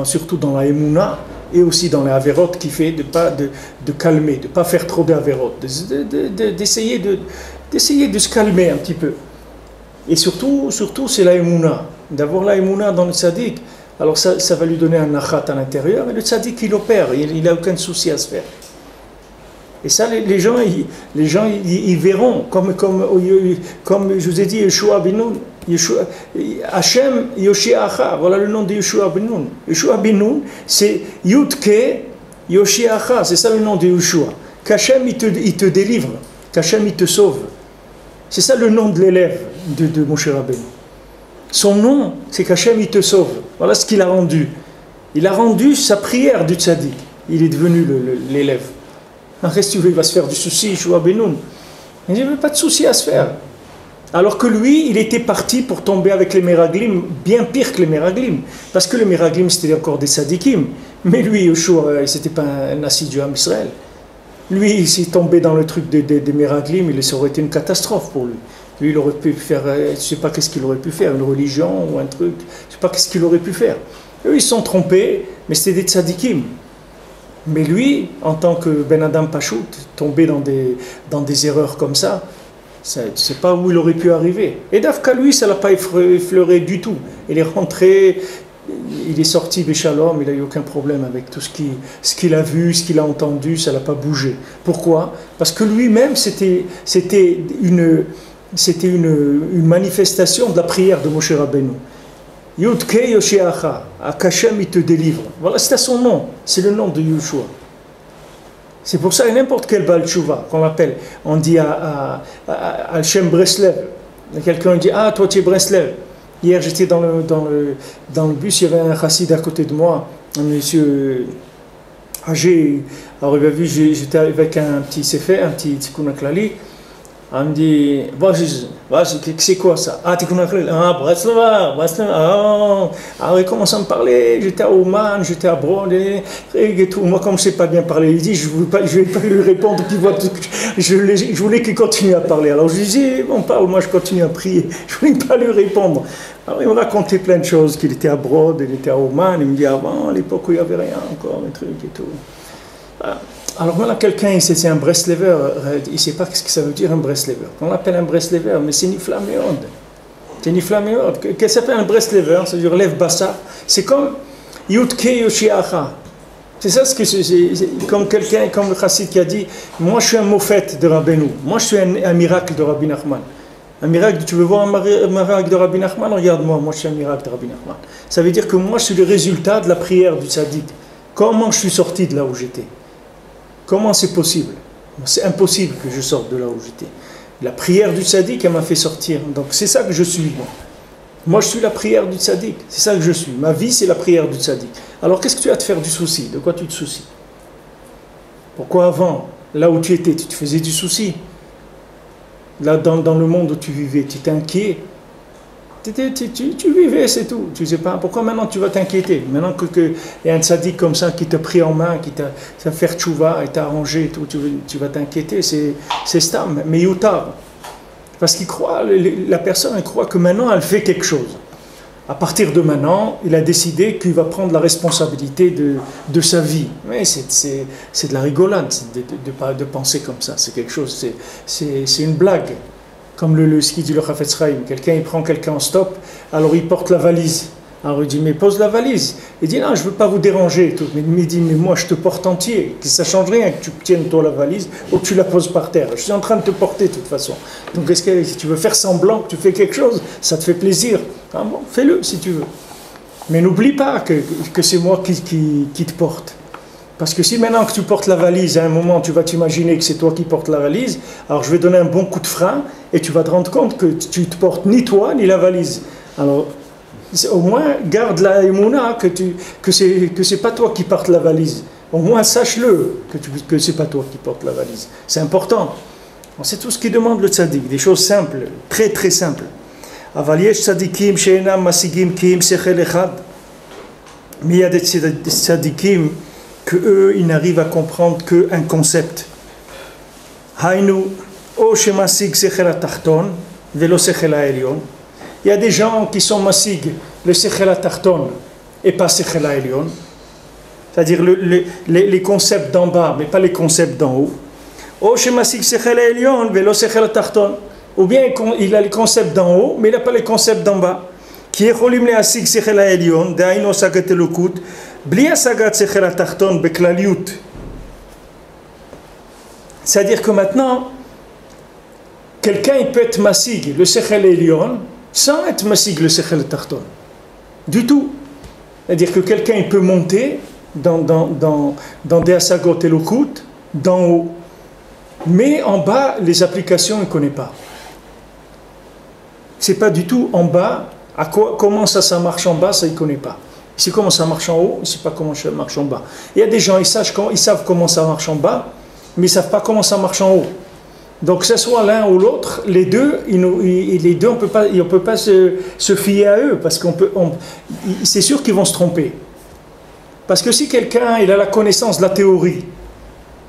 surtout dans la Emouna et aussi dans les Averot, qui fait de calmer, de ne pas faire trop d'Averot, d'essayer de se calmer un petit peu. Et surtout c'est la émouna. D'avoir la émouna dans le tzaddik, alors ça va lui donner un nachat à l'intérieur, et le tzaddik il opère, il n'a aucun souci à se faire. Et ça, les gens ils verront, comme je vous ai dit, Yeshua ben Nun, Hachem Yoshiacha, voilà le nom de Yeshua ben Nun. Yeshua ben Nun, c'est Yudke Yoshiacha, c'est ça le nom de Yeshua. Qu'Hachem il te délivre, qu'Hachem il te sauve. C'est ça le nom de l'élève de Moshe Rabbeinu. Son nom, c'est qu'Hachem il te sauve. Voilà ce qu'il a rendu. Il a rendu sa prière du tzaddik. Il est devenu l'élève. Qu'est-ce que tu veux, il va se faire du souci, Yeshua ben Nun. Il n'y avait pas de souci à se faire. Alors que lui, il était parti pour tomber avec les Meraglim, bien pire que les Meraglim. Parce que les Meraglim, c'était encore des tzaddikim. Mais lui, Yeshua, c'était pas un assis du Ham Israël. Lui, s'il tombait dans le truc des Meraglim, ça aurait été une catastrophe pour lui. Lui, il aurait pu faire, je ne sais pas qu'est-ce qu'il aurait pu faire, une religion ou un truc, je ne sais pas qu'est-ce qu'il aurait pu faire. Eux, ils se sont trompés, mais c'était des tzaddikim. Mais lui, en tant que Ben Adam Pachout, tombé dans des erreurs comme ça, tu ne sais pas où il aurait pu arriver. Et Dafka, lui, ça ne l'a pas effleuré du tout. Il est rentré, il est sorti Béchalom, il n'a eu aucun problème avec tout ce qu'il a vu, ce qu'il a entendu, ça ne l'a pas bougé. Pourquoi? Parce que lui-même, c'était une manifestation de la prière de Moshe Rabbeinu. Yudke Yoshiacha, Akashem il te délivre. Voilà, c'est son nom, c'est le nom de Yeshua. C'est pour ça que n'importe quel Baal Tshuva qu'on l'appelle, on dit à Shem Breslev. Quelqu'un dit, ah toi tu es Breslev. Hier j'étais dans le bus, il y avait un chassid à côté de moi, un monsieur âgé. Alors il m'a vu, j'étais avec un petit sefer, un petit tikkun klali. Il me dit, c'est quoi ça? Ah, Tikkun HaKlal, Breslev, ah. Alors il commence à me parler, j'étais à Oman, j'étais à Brod, et tout. Moi, comme je ne sais pas bien parler, il dit, je ne vais pas lui répondre, je voulais qu'il continue à parler. Alors je lui dis, on parle, moi je continue à prier, je ne voulais pas lui répondre. Alors il me racontait plein de choses, qu'il était à Brod, il était à Oman, il me dit, avant, à l'époque où il n'y avait rien encore, des trucs et tout. Voilà. Alors voilà, quelqu'un, c'est un Breslever, il ne sait pas ce que ça veut dire un Breslever. On l'appelle un Breslever, mais c'est Nifla Meod. C'est Nifla Meod. Qu'est-ce que ça s'appelle un Breslever? Ça veut dire lève bassa. C'est comme Yudke Yoshiacha. C'est ça ce que c'est. Comme quelqu'un, comme le chassid qui a dit, moi je suis un mofet de Rabbeinu. Moi je suis un miracle de Rabbi Nachman. Un miracle, tu veux voir un miracle de Rabbi Nachman? Regarde-moi, moi je suis un miracle de Rabbi Nachman. Ça veut dire que moi je suis le résultat de la prière du tzaddik. Comment je suis sorti de là où j'étais? Comment c'est possible? C'est impossible que je sorte de là où j'étais. La prière du tzaddik, elle m'a fait sortir. Donc c'est ça que je suis, moi. Moi, je suis la prière du tzaddik. C'est ça que je suis. Ma vie, c'est la prière du tzaddik. Alors, qu'est-ce que tu as à te faire du souci? De quoi tu te soucies? Pourquoi avant, là où tu étais, tu te faisais du souci? Là, dans le monde où tu vivais, tu étais inquiet? Tu vivais, c'est tout. Tu sais pas pourquoi maintenant tu vas t'inquiéter. Maintenant qu'il y a un tzaddik comme ça qui t'a pris en main, qui t'a fait tchouva et t'a arrangé et tout, tu vas t'inquiéter. C'est stam, mais yutar. Parce qu'il croit, la personne elle croit que maintenant elle fait quelque chose. À partir de maintenant, il a décidé qu'il va prendre la responsabilité de sa vie. Mais c'est de la rigolade de penser comme ça. C'est quelque chose, c'est une blague. Comme ce qu'il dit le Chafetz Chaim, quelqu'un il prend quelqu'un en stop, alors il porte la valise. Alors il dit, mais pose la valise. Il dit, non, je ne veux pas vous déranger. Mais il dit, mais moi je te porte entier. Ça ne change rien que tu tiennes toi la valise ou que tu la poses par terre. Je suis en train de te porter de toute façon. Donc est-ce que si tu veux faire semblant que tu fais quelque chose, ça te fait plaisir. Ah bon, fais-le si tu veux. Mais n'oublie pas que c'est moi qui te porte. Parce que si maintenant que tu portes la valise, à un moment tu vas t'imaginer que c'est toi qui portes la valise, alors je vais donner un bon coup de frein et tu vas te rendre compte que tu ne te portes ni toi ni la valise. Alors au moins garde la émouna que c'est pas toi qui portes la valise. Au moins sache-le que c'est pas toi qui portes la valise. C'est important. C'est tout ce qui demande le tzaddik, des choses simples, très très simples. Aval yesh tzaddikim she'enam masigim ki'im sechel echad. Mais il y a des tzaddikim qu'eux, ils n'arrivent à comprendre qu'un concept. Hainu, o shemasig sechel atachton, velo sechel ha'elyon. Il y a des gens qui sont masig, le sechel atachton, et pas sechel ha'elyon. C'est-à-dire les concepts d'en bas, mais pas les concepts d'en haut. O shemasig sechel ha'elyon, velo sechel atachton. ou bien il a les concepts d'en haut, mais il n'a pas les concepts d'en bas. Qui est cholim le asig sechel ha'elyon, d'ayno sagat elokut, bli asagat sechel ha'tachton beklaliut. C'est-à-dire que maintenant, quelqu'un il peut être masig le sechel ha'elyon sans être masig le sechel ha'tachton. Du tout. C'est-à-dire que quelqu'un il peut monter dans des asagot elokut, d'en haut. Mais en bas, les applications, il ne connaît pas. C'est pas du tout en bas. Comment ça marche en bas, ça il ne connaît pas. Il sait comment ça marche en haut, il ne sait pas comment ça marche en bas. Il y a des gens, ils savent comment ça marche en bas, mais ils ne savent pas comment ça marche en haut. Donc que ce soit l'un ou l'autre, les deux, on ne peut pas se fier à eux, parce c'est sûr qu'ils vont se tromper. Parce que si quelqu'un il a la connaissance de la théorie,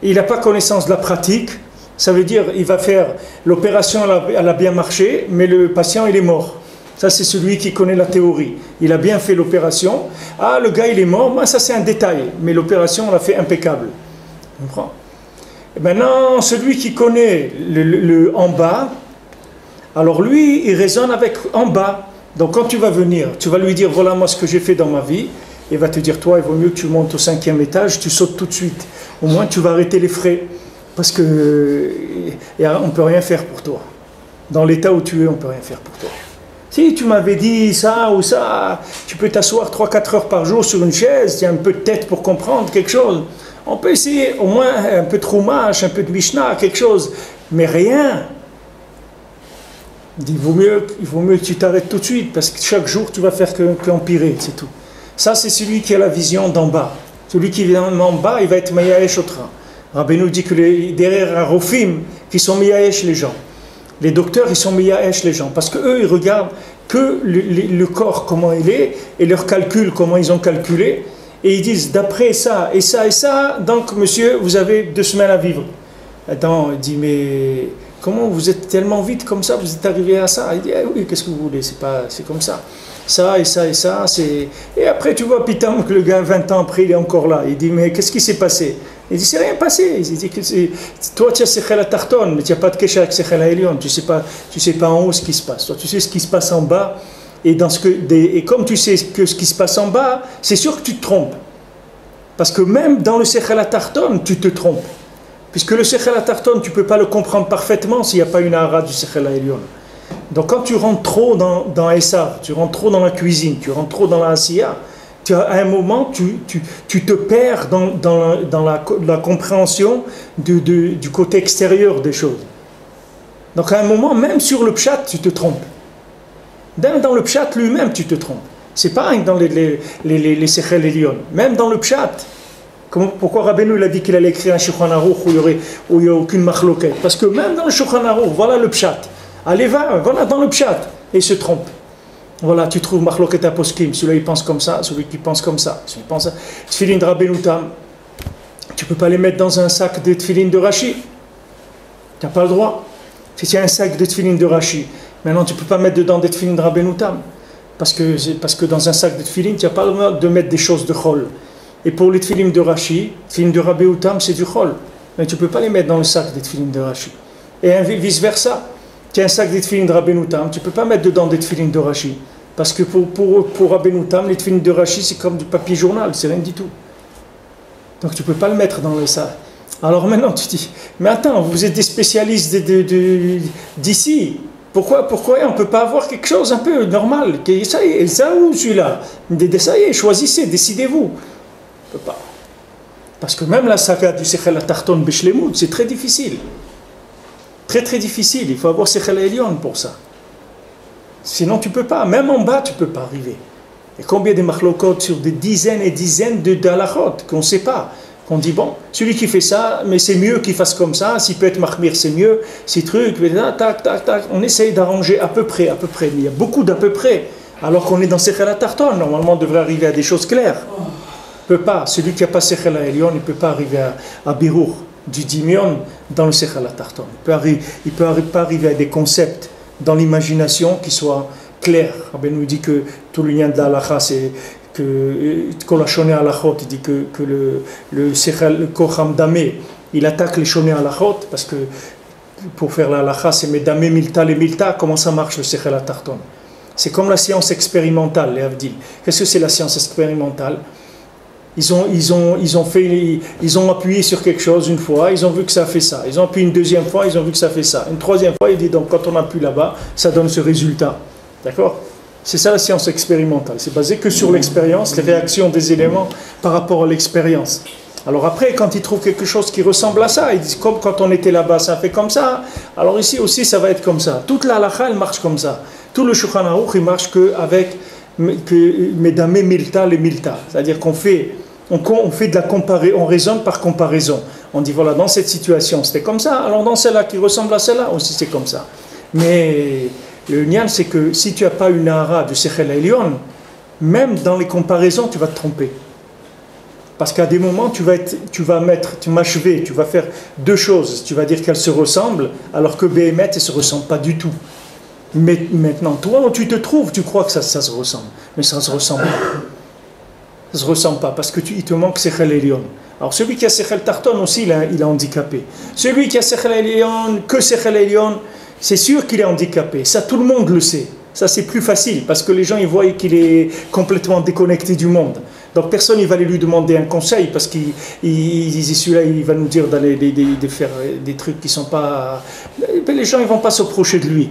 il n'a pas connaissance de la pratique, ça veut dire il va faire l'opération, elle a bien marché, mais le patient il est mort. Ça c'est celui qui connaît la théorie. Il a bien fait l'opération. Ah, le gars il est mort, moi ça c'est un détail, mais l'opération on l'a fait impeccable. Tu comprends? Et maintenant celui qui connaît le en bas, alors lui il raisonne avec en bas. Donc quand tu vas venir, tu vas lui dire voilà moi ce que j'ai fait dans ma vie. Il va te dire, toi, il vaut mieux que tu montes au 5e étage, tu sautes tout de suite. Au moins, tu vas arrêter les frais. Parce que on ne peut rien faire pour toi. Dans l'état où tu es, on ne peut rien faire pour toi. Si tu m'avais dit ça ou ça, tu peux t'asseoir 3-4 heures par jour sur une chaise, tu as un peu de tête pour comprendre quelque chose. On peut essayer au moins un peu de Chumash, un peu de Mishnah, quelque chose. Mais rien. Il vaut mieux que tu t'arrêtes tout de suite, parce que chaque jour, tu vas faire qu'empirer, c'est tout. Ça, c'est celui qui a la vision d'en bas. Celui qui vient en bas, il va être Mayaesh au train. Rabbeinu dit que derrière un Rofim, qui sont Mayaesh les gens. Les docteurs, ils sont Mayaesh les gens. Parce qu'eux, ils regardent que le corps, comment il est, et leurs calculs, comment ils ont calculé. Et ils disent, d'après ça, et ça, et ça, donc, monsieur, vous avez 2 semaines à vivre. Attends, il dit, mais comment vous êtes tellement vite comme ça, vous êtes arrivé à ça? Il dit, ah oui, qu'est-ce que vous voulez, c'est comme ça. Ça et ça et ça, et après tu vois Pitam que le gars 20 ans après il est encore là, il dit mais qu'est-ce qui s'est passé? Il dit c'est rien passé, il dit que toi tu as Sechel HaTachton, mais tu n'as pas de Kesha avec Sechel HaElyon, tu sais pas en haut ce qui se passe, toi tu sais ce qui se passe en bas, et comme tu sais que ce qui se passe en bas, c'est sûr que tu te trompes, parce que même dans le Sechel HaTachton tu te trompes, puisque le Sechel HaTachton tu ne peux pas le comprendre parfaitement s'il n'y a pas une hara du Sechel HaElyon. Donc quand tu rentres trop dans Esav, tu rentres trop dans la cuisine, tu rentres trop dans la Asiya, à un moment tu te perds dans la compréhension du côté extérieur des choses. Donc à un moment, même sur le pshat, tu te trompes. Même dans le pshat lui-même, tu te trompes. C'est pas dans les Sechel Elyon. Même dans le pshat. Pourquoi Rabbeinu il a dit qu'il allait écrire un Shulchan Aruch où il n'y a aucune machloket? Parce que même dans le Shulchan Aruch, voilà le pshat. Allez, voilà dans le pshat, et il se trompe. Voilà, tu trouves Machloket HaPoskim, celui-là il pense comme ça, celui qui pense comme ça. Celui qui pense ça. Tfilin de Rabbeinu Tam, tu ne peux pas les mettre dans un sac de tfilin de Rashi. Tu n'as pas le droit. Si tu as un sac de tfilin de Rashi, maintenant tu ne peux pas mettre dedans des tfilin de Rabbeinu Tam. Parce que dans un sac de tfilin, tu n'as pas le droit de mettre des choses de chol. Et pour les tfilin de Rashi, tfilin de Rabbeinu Tam, c'est du chol. Mais tu ne peux pas les mettre dans le sac des tfilin de Rashi. Et vice-versa. Tu as un sac de tfilin de Rabbeinu Tam, tu ne peux pas mettre dedans des tfilin de Rashi. Parce que pour Rabbeinu Tam, les tfilin de Rashi, c'est comme du papier journal, c'est rien du tout. Donc tu ne peux pas le mettre dans le sac. Alors maintenant tu dis, mais attends, vous êtes des spécialistes d'ici. Pourquoi on ne peut pas avoir quelque chose un peu normal? Ça y est, ça ou celui-là? Ça y est, choisissez, décidez-vous. On ne peut pas. Parce que même la saga du Sechel HaTachton Beshlemut, c'est très difficile. Très très difficile, il faut avoir Sechel HaElyon pour ça. Sinon tu ne peux pas, même en bas tu ne peux pas arriver. Et combien de machlokot sur des dizaines et dizaines de halachot qu'on ne sait pas. Qu'on dit bon, celui qui fait ça, mais c'est mieux qu'il fasse comme ça, s'il peut être mahmir c'est mieux, ces trucs, tac, tac, tac. On essaye d'arranger à peu près, mais il y a beaucoup d'à peu près. Alors qu'on est dans Sechel HaTachton, normalement on devrait arriver à des choses claires. Il ne peut pas, celui qui n'a pas Sechel HaElyon, il ne peut pas arriver à Birour du Dimion dans le Sechel HaTachton. Il ne peut pas arriver à des concepts dans l'imagination qui soient clairs. Rabbeinu nous dit que tout le lien de l'halakha, c'est que Kol HaShonei Halachot, il dit que le Sechel, le Kocham Damé, il attaque les Shonei Halachot parce que pour faire la halakha, c'est Medame Milta les Milta. Comment ça marche le Sechel Tarton? C'est comme la science expérimentale, les Avdil. Qu'est-ce que c'est la science expérimentale? Ils ont appuyé sur quelque chose une fois, ils ont vu que ça fait ça. Ils ont appuyé une deuxième fois, ils ont vu que ça fait ça. Une troisième fois, ils disent donc quand on appuie là-bas, ça donne ce résultat. D'accord? C'est ça la science expérimentale. C'est basé que sur l'expérience, les réactions des éléments par rapport à l'expérience. Alors après, quand ils trouvent quelque chose qui ressemble à ça, ils disent comme quand on était là-bas, ça fait comme ça. Alors ici aussi, ça va être comme ça. Toute la halakha, elle marche comme ça. Tout le Shulchan Aruch, il marche qu'avec Medame Milta les Milta. C'est-à-dire qu'on fait de la comparaison, on raisonne par comparaison. On dit voilà, dans cette situation, c'était comme ça. Alors dans celle-là qui ressemble à celle-là, aussi c'est comme ça. Mais le nian, c'est que si tu n'as pas une hara de Sechel Elyon, même dans les comparaisons, tu vas te tromper. Parce qu'à des moments, tu vas m'achever, tu vas faire deux choses. Tu vas dire qu'elles se ressemblent, alors que Béhémet, elles ne se ressemblent pas du tout. Mais maintenant, toi, où tu te trouves, tu crois que ça se ressemble. Mais ça ne se ressemble pas. Ça ne se ressemble pas, parce qu'il te manque Sechel Elyon. Alors celui qui a Sechel Tarton aussi, il est handicapé. Celui qui a Sechel Elyon, que Sechel Elyon, c'est sûr qu'il est handicapé. Ça, tout le monde le sait. Ça, c'est plus facile, parce que les gens, ils voient qu'il est complètement déconnecté du monde. Donc personne ne va aller lui demander un conseil, parce qu'il disait celui-là, il va nous dire d'aller de faire des trucs qui ne sont pas... Les gens, ils ne vont pas s'approcher de lui.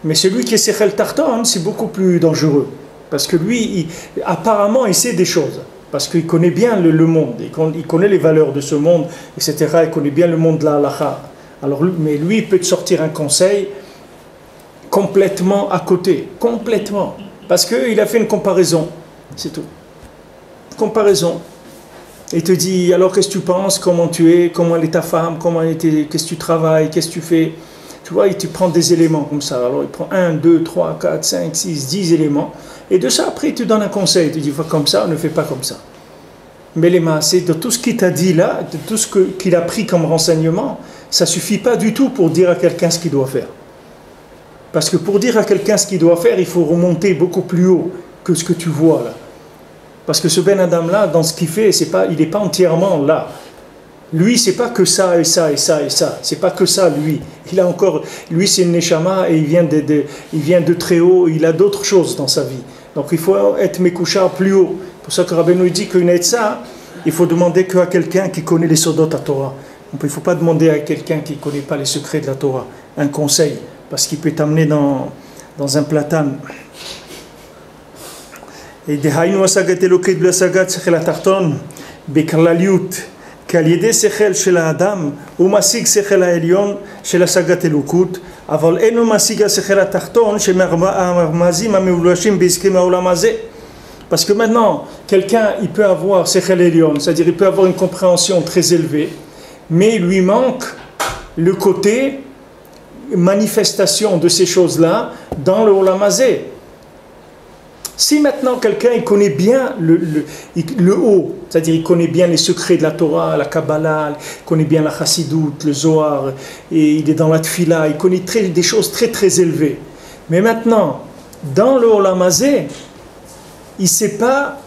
Mais celui qui est Sechel Tarton, c'est beaucoup plus dangereux. Parce que lui, apparemment, il sait des choses. Parce qu'il connaît bien le monde. Il connaît les valeurs de ce monde, etc. Il connaît bien le monde de la halakha. Alors, mais lui, il peut te sortir un conseil complètement à côté. Complètement. Parce qu'il a fait une comparaison. C'est tout. Comparaison. Il te dit, alors qu'est-ce que tu penses? Comment tu es? Comment elle est ta femme? Qu'est-ce que tu travailles? Qu'est-ce que tu fais? Tu vois, il te prend des éléments comme ça. Alors, il prend 1, 2, 3, 4, 5, 6, 10 éléments. Et de ça, après, il te donne un conseil. Il te dit, fais comme ça, ne fais pas comme ça. Mais les massés, de tout ce qu'il t'a dit là, de tout ce qu'il a pris comme renseignement, ça ne suffit pas du tout pour dire à quelqu'un ce qu'il doit faire. Parce que pour dire à quelqu'un ce qu'il doit faire, il faut remonter beaucoup plus haut que ce que tu vois là. Parce que ce Ben Adam-là, dans ce qu'il fait, il n'est pas entièrement là. Lui, c'est pas que ça et ça et ça et ça. C'est pas que ça, lui. Il a encore, lui, c'est une neshama et il vient de très haut. Il a d'autres choses dans sa vie. Donc, il faut être mekouchar plus haut. C'est pour ça que Rabbeinu dit qu'une etza, il faut demander qu'à quelqu'un qui connaît les sodot à Torah. Donc, il ne faut pas demander à quelqu'un qui ne connaît pas les secrets de la Torah un conseil, parce qu'il peut t'amener dans un platane. Et dehainu asagat elokit blasagat sechel atarton beklaliut. qu'à l'idée sechel של האדם הוא משיג שכל העליון של השגת אלוקות, אבל אינו משיג השכל התחתון שמרמזים המבולשים בעסקים העולם הזה. Parce que maintenant, quelqu'un, il peut avoir sechel elyon, c'est-à-dire il peut avoir une compréhension très élevée, mais il lui manque le côté manifestation de ces choses-là dans le olam hazé. Si maintenant quelqu'un il connaît bien le haut, c'est-à-dire il connaît bien les secrets de la Torah, la Kabbalah, il connaît bien la Chassidut, le Zohar, et il est dans la Tfila, il connaît des choses très très élevées. Mais maintenant, dans le Olam Hazé, il ne sait pas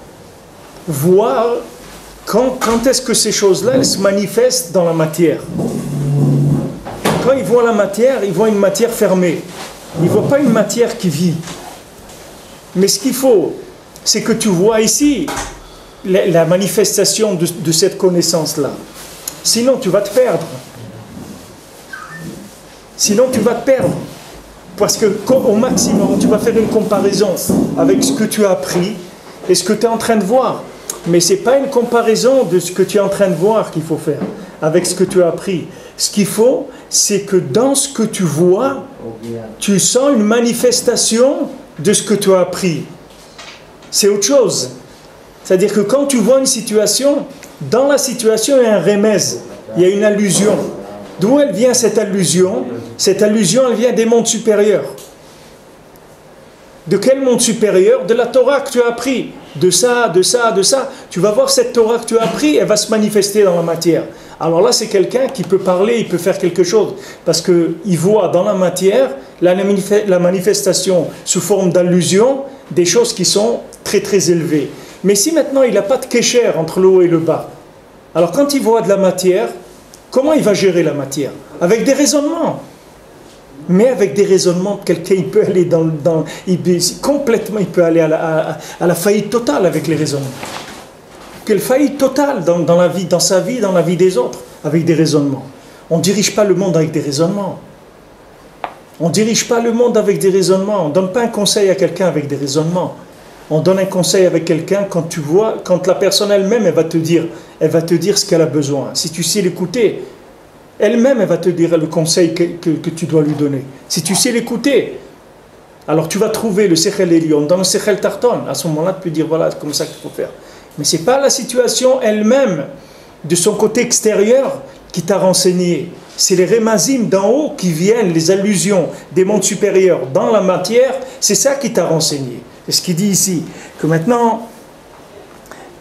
voir quand est-ce que ces choses-là elles se manifestent dans la matière. Quand il voit la matière, il voit une matière fermée. Il ne voit pas une matière qui vit. Mais ce qu'il faut, c'est que tu vois ici la manifestation de cette connaissance-là. Sinon, tu vas te perdre. Sinon, tu vas te perdre. Parce qu'au maximum, tu vas faire une comparaison avec ce que tu as appris et ce que tu es en train de voir. Mais ce n'est pas une comparaison de ce que tu es en train de voir qu'il faut faire avec ce que tu as appris. Ce qu'il faut, c'est que dans ce que tu vois, tu sens une manifestation de ce que tu as appris. C'est autre chose. C'est-à-dire que quand tu vois une situation, dans la situation, il y a un remez, il y a une allusion. D'où elle vient cette allusion? Cette allusion, elle vient des mondes supérieurs. De quel monde supérieur? De la Torah que tu as appris. De ça, de ça, de ça. Tu vas voir cette Torah que tu as appris, elle va se manifester dans la matière. Alors là, c'est quelqu'un qui peut parler, il peut faire quelque chose. Parce qu'il voit dans la matière la manifestation sous forme d'allusion des choses qui sont très très élevées. Mais si maintenant il n'a pas de kécher entre le haut et le bas, alors quand il voit de la matière, comment il va gérer la matière? Avec des raisonnements. Mais avec des raisonnements, quelqu'un il peut aller complètement, il peut aller à la faillite totale avec les raisonnements. Quelle faillite totale dans la vie, dans sa vie, dans la vie des autres, avec des raisonnements. On ne dirige pas le monde avec des raisonnements. On ne dirige pas le monde avec des raisonnements. On ne donne pas un conseil à quelqu'un avec des raisonnements. On donne un conseil avec quelqu'un quand tu vois, quand la personne elle-même, elle va te dire ce qu'elle a besoin. Si tu sais l'écouter, elle-même, elle va te dire le conseil que tu dois lui donner. Si tu sais l'écouter, alors tu vas trouver le Sechel Elion dans le Sechel Tarton. À ce moment-là, tu peux dire, voilà, c'est comme ça qu'il faut faire. Mais ce n'est pas la situation elle-même, de son côté extérieur, qui t'a renseigné. C'est les remazim d'en haut qui viennent, les allusions des mondes supérieurs dans la matière, c'est ça qui t'a renseigné. C'est ce qu'il dit ici, que maintenant,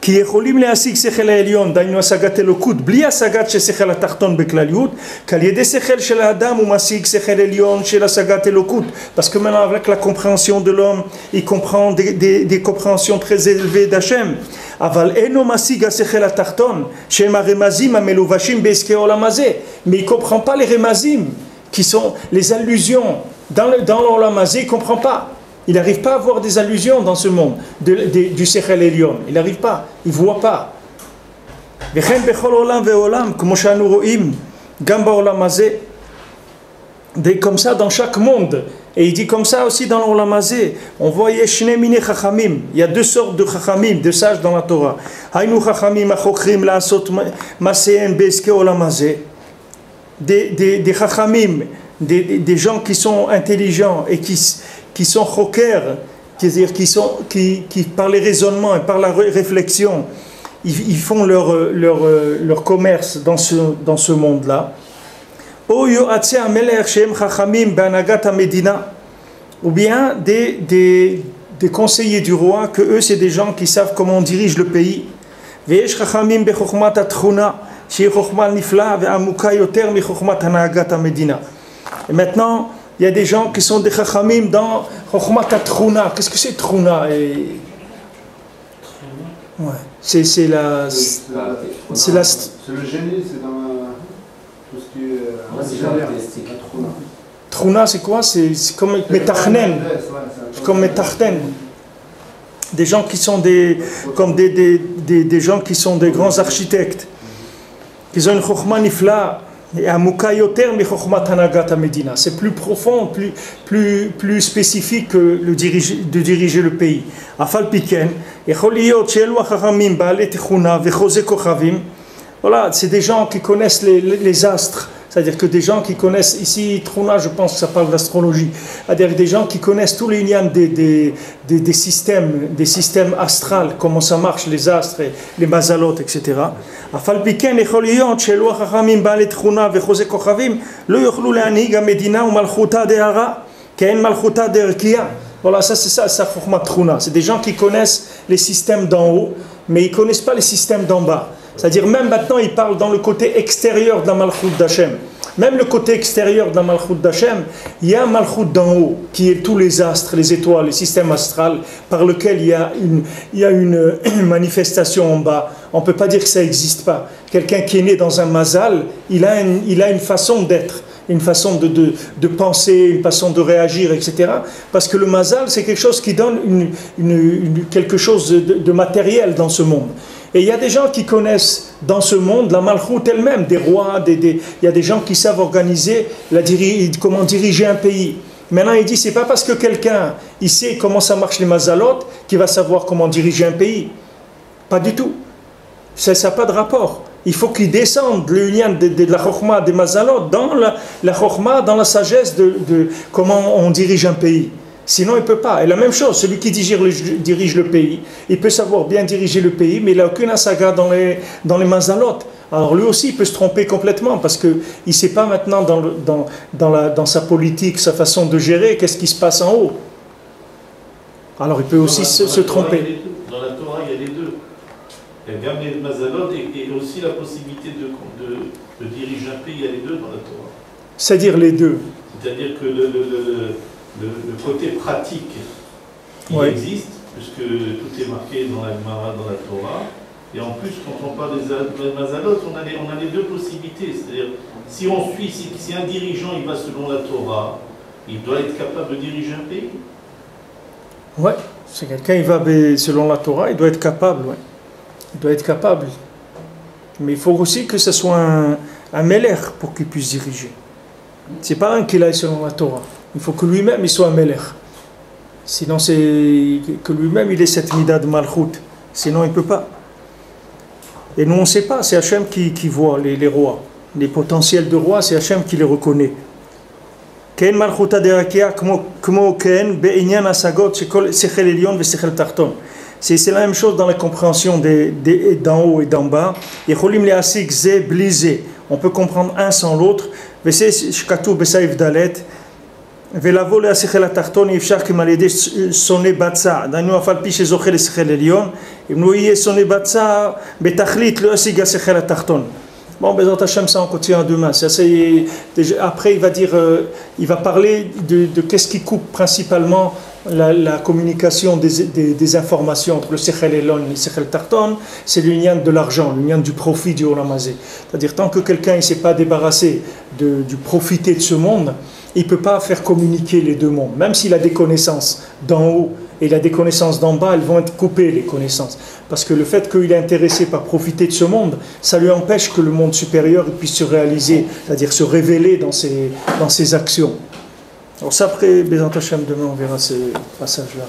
כי יכולים להשיג שכל העליון, דהיינו השגת אלוקות, בלי השגת של שכל התחתון בכלליות, שעל ידי שכל של האדם הוא משיג שכל עליון של השגת אלוקות. Parce que maintenant avec la compréhension de l'homme, il comprend des compréhensions très élevées d'Hachem. אבל אינו משיג השכל התחתון, שהם הרמזים המלובשים בעסקי העולם הזה. Mais il ne comprend pas les remazim, qui sont les allusions dans l'Olam הזה, il ne comprend pas. Il n'arrive pas à voir des allusions dans ce monde du Sechel Elion. Il n'arrive pas, il ne voit pas. Comme ça dans chaque monde. Et il dit comme ça aussi dans l'Olam Hazé. On voit il y a deux sortes de chachamim, de sages dans la Torah. Des chachamim, des gens qui sont intelligents et qui sont chokers, c'est-à-dire qui par les raisonnements et par la réflexion, ils font leur commerce dans ce monde-là. Ou bien des conseillers du roi, que eux c'est des gens qui savent comment on dirige le pays. Et maintenant, il y a des gens qui sont des chachamim dans Chokhmat Truna. Qu'est-ce que c'est Truna? Ouais. C'est le génie, c'est dans tout ce qui est Truna. Truna, c'est quoi? C'est comme Metachnen. C'est comme Metachnen. Des gens qui sont des gens qui sont des grands architectes. Ils ont une Chokhma Nifla. C'est plus profond, plus spécifique que de diriger le pays. Voilà, c'est des gens qui connaissent les astres. C'est-à-dire que des gens qui connaissent, ici, Truna, je pense que ça parle d'astrologie, c'est-à-dire des gens qui connaissent tous les liens des systèmes astrales, comment ça marche, les astres, les mazalot, etc. Voilà, ça c'est ça, c'est des gens qui connaissent les systèmes d'en haut, mais ils ne connaissent pas les systèmes d'en bas. C'est-à-dire même maintenant il parle dans le côté extérieur de la Malchut d'Hachem. Même le côté extérieur de la Malchut d'Hachem, il y a un Malchut d'en haut, qui est tous les astres, les étoiles, le système astral, par lequel il y a une manifestation en bas. On ne peut pas dire que ça n'existe pas. Quelqu'un qui est né dans un mazal, il a une façon d'être, une façon de penser, une façon de réagir, etc. Parce que le mazal, c'est quelque chose qui donne quelque chose de matériel dans ce monde. Et il y a des gens qui connaissent dans ce monde la Malchut elle-même, des rois, il y a des gens qui savent organiser, comment diriger un pays. Maintenant il dit, c'est pas parce que quelqu'un il sait comment ça marche les mazalot qu'il va savoir comment diriger un pays. Pas du tout. Ça n'a pas de rapport. Il faut qu'il descende le lien de la chokhma des mazalot dans la chokhma, dans la sagesse de comment on dirige un pays. Sinon, il ne peut pas. Et la même chose, celui qui dirige le pays, il peut savoir bien diriger le pays, mais il n'a aucune asaga dans les mazalot. Alors lui aussi, il peut se tromper complètement, parce qu'il ne sait pas maintenant dans sa politique, sa façon de gérer, qu'est-ce qui se passe en haut. Alors il peut aussi se tromper. Dans la Torah, il y a les deux. Il y a même les mazalot et aussi la possibilité de diriger un pays, il y a les deux dans la Torah. C'est-à-dire les deux. C'est-à-dire que le côté pratique, il existe, puisque tout est marqué dans la Gemara, dans la Torah. Et en plus, quand on parle des mazalot, on a les deux possibilités. C'est-à-dire, si un dirigeant il va selon la Torah, il doit être capable de diriger un pays. Ouais, c'est quelqu'un, il va, selon la Torah, il doit être capable, ouais. Il doit être capable. Mais il faut aussi que ce soit un Meler pour qu'il puisse diriger. C'est pas un qu'il aille selon la Torah. Il faut que lui-même, il soit un Meler. Sinon, c'est que lui-même, il ait cette mida de Malchut. Sinon, il ne peut pas. Et nous, on ne sait pas. C'est Hachem qui voit les rois. Les potentiels de rois, c'est Hachem qui les reconnaît. Ken Malchuta derakia kmo ken be'inyan asagot shekol sechel elyon ve sechel tarton. C'est la même chose dans la compréhension d'en haut et d'en bas. Yecholim le'asik ze bli ze. On peut comprendre un sans l'autre. Vese shkatu besaif dalet. ולבוא להשכל התחתון אי אפשר כמעל ידי שונא בצע, דהיינו אף על פי שזוכה לשכל עליון, אם לא יהיה שונא בצע, בתכלית לא ישיג השכל התחתון. Bon, Bezrat Hashem, ça on continue demain. Après, il va dire, il va parler de qu'est-ce qui coupe principalement la communication des informations entre le Sechel Elon et le Sechel Tarton. C'est l'union de l'argent, l'union du profit du Olam Hazé. C'est-à-dire, tant que quelqu'un ne s'est pas débarrassé du profiter de ce monde, il ne peut pas faire communiquer les deux mondes. Même s'il a des connaissances d'en haut et il a des connaissances d'en bas, elles vont être coupées, les connaissances. Parce que le fait qu'il est intéressé par profiter de ce monde, ça lui empêche que le monde supérieur puisse se réaliser, c'est-à-dire se révéler dans ses actions. Alors ça, après, Bezrat Hashem, demain, on verra ces passages-là.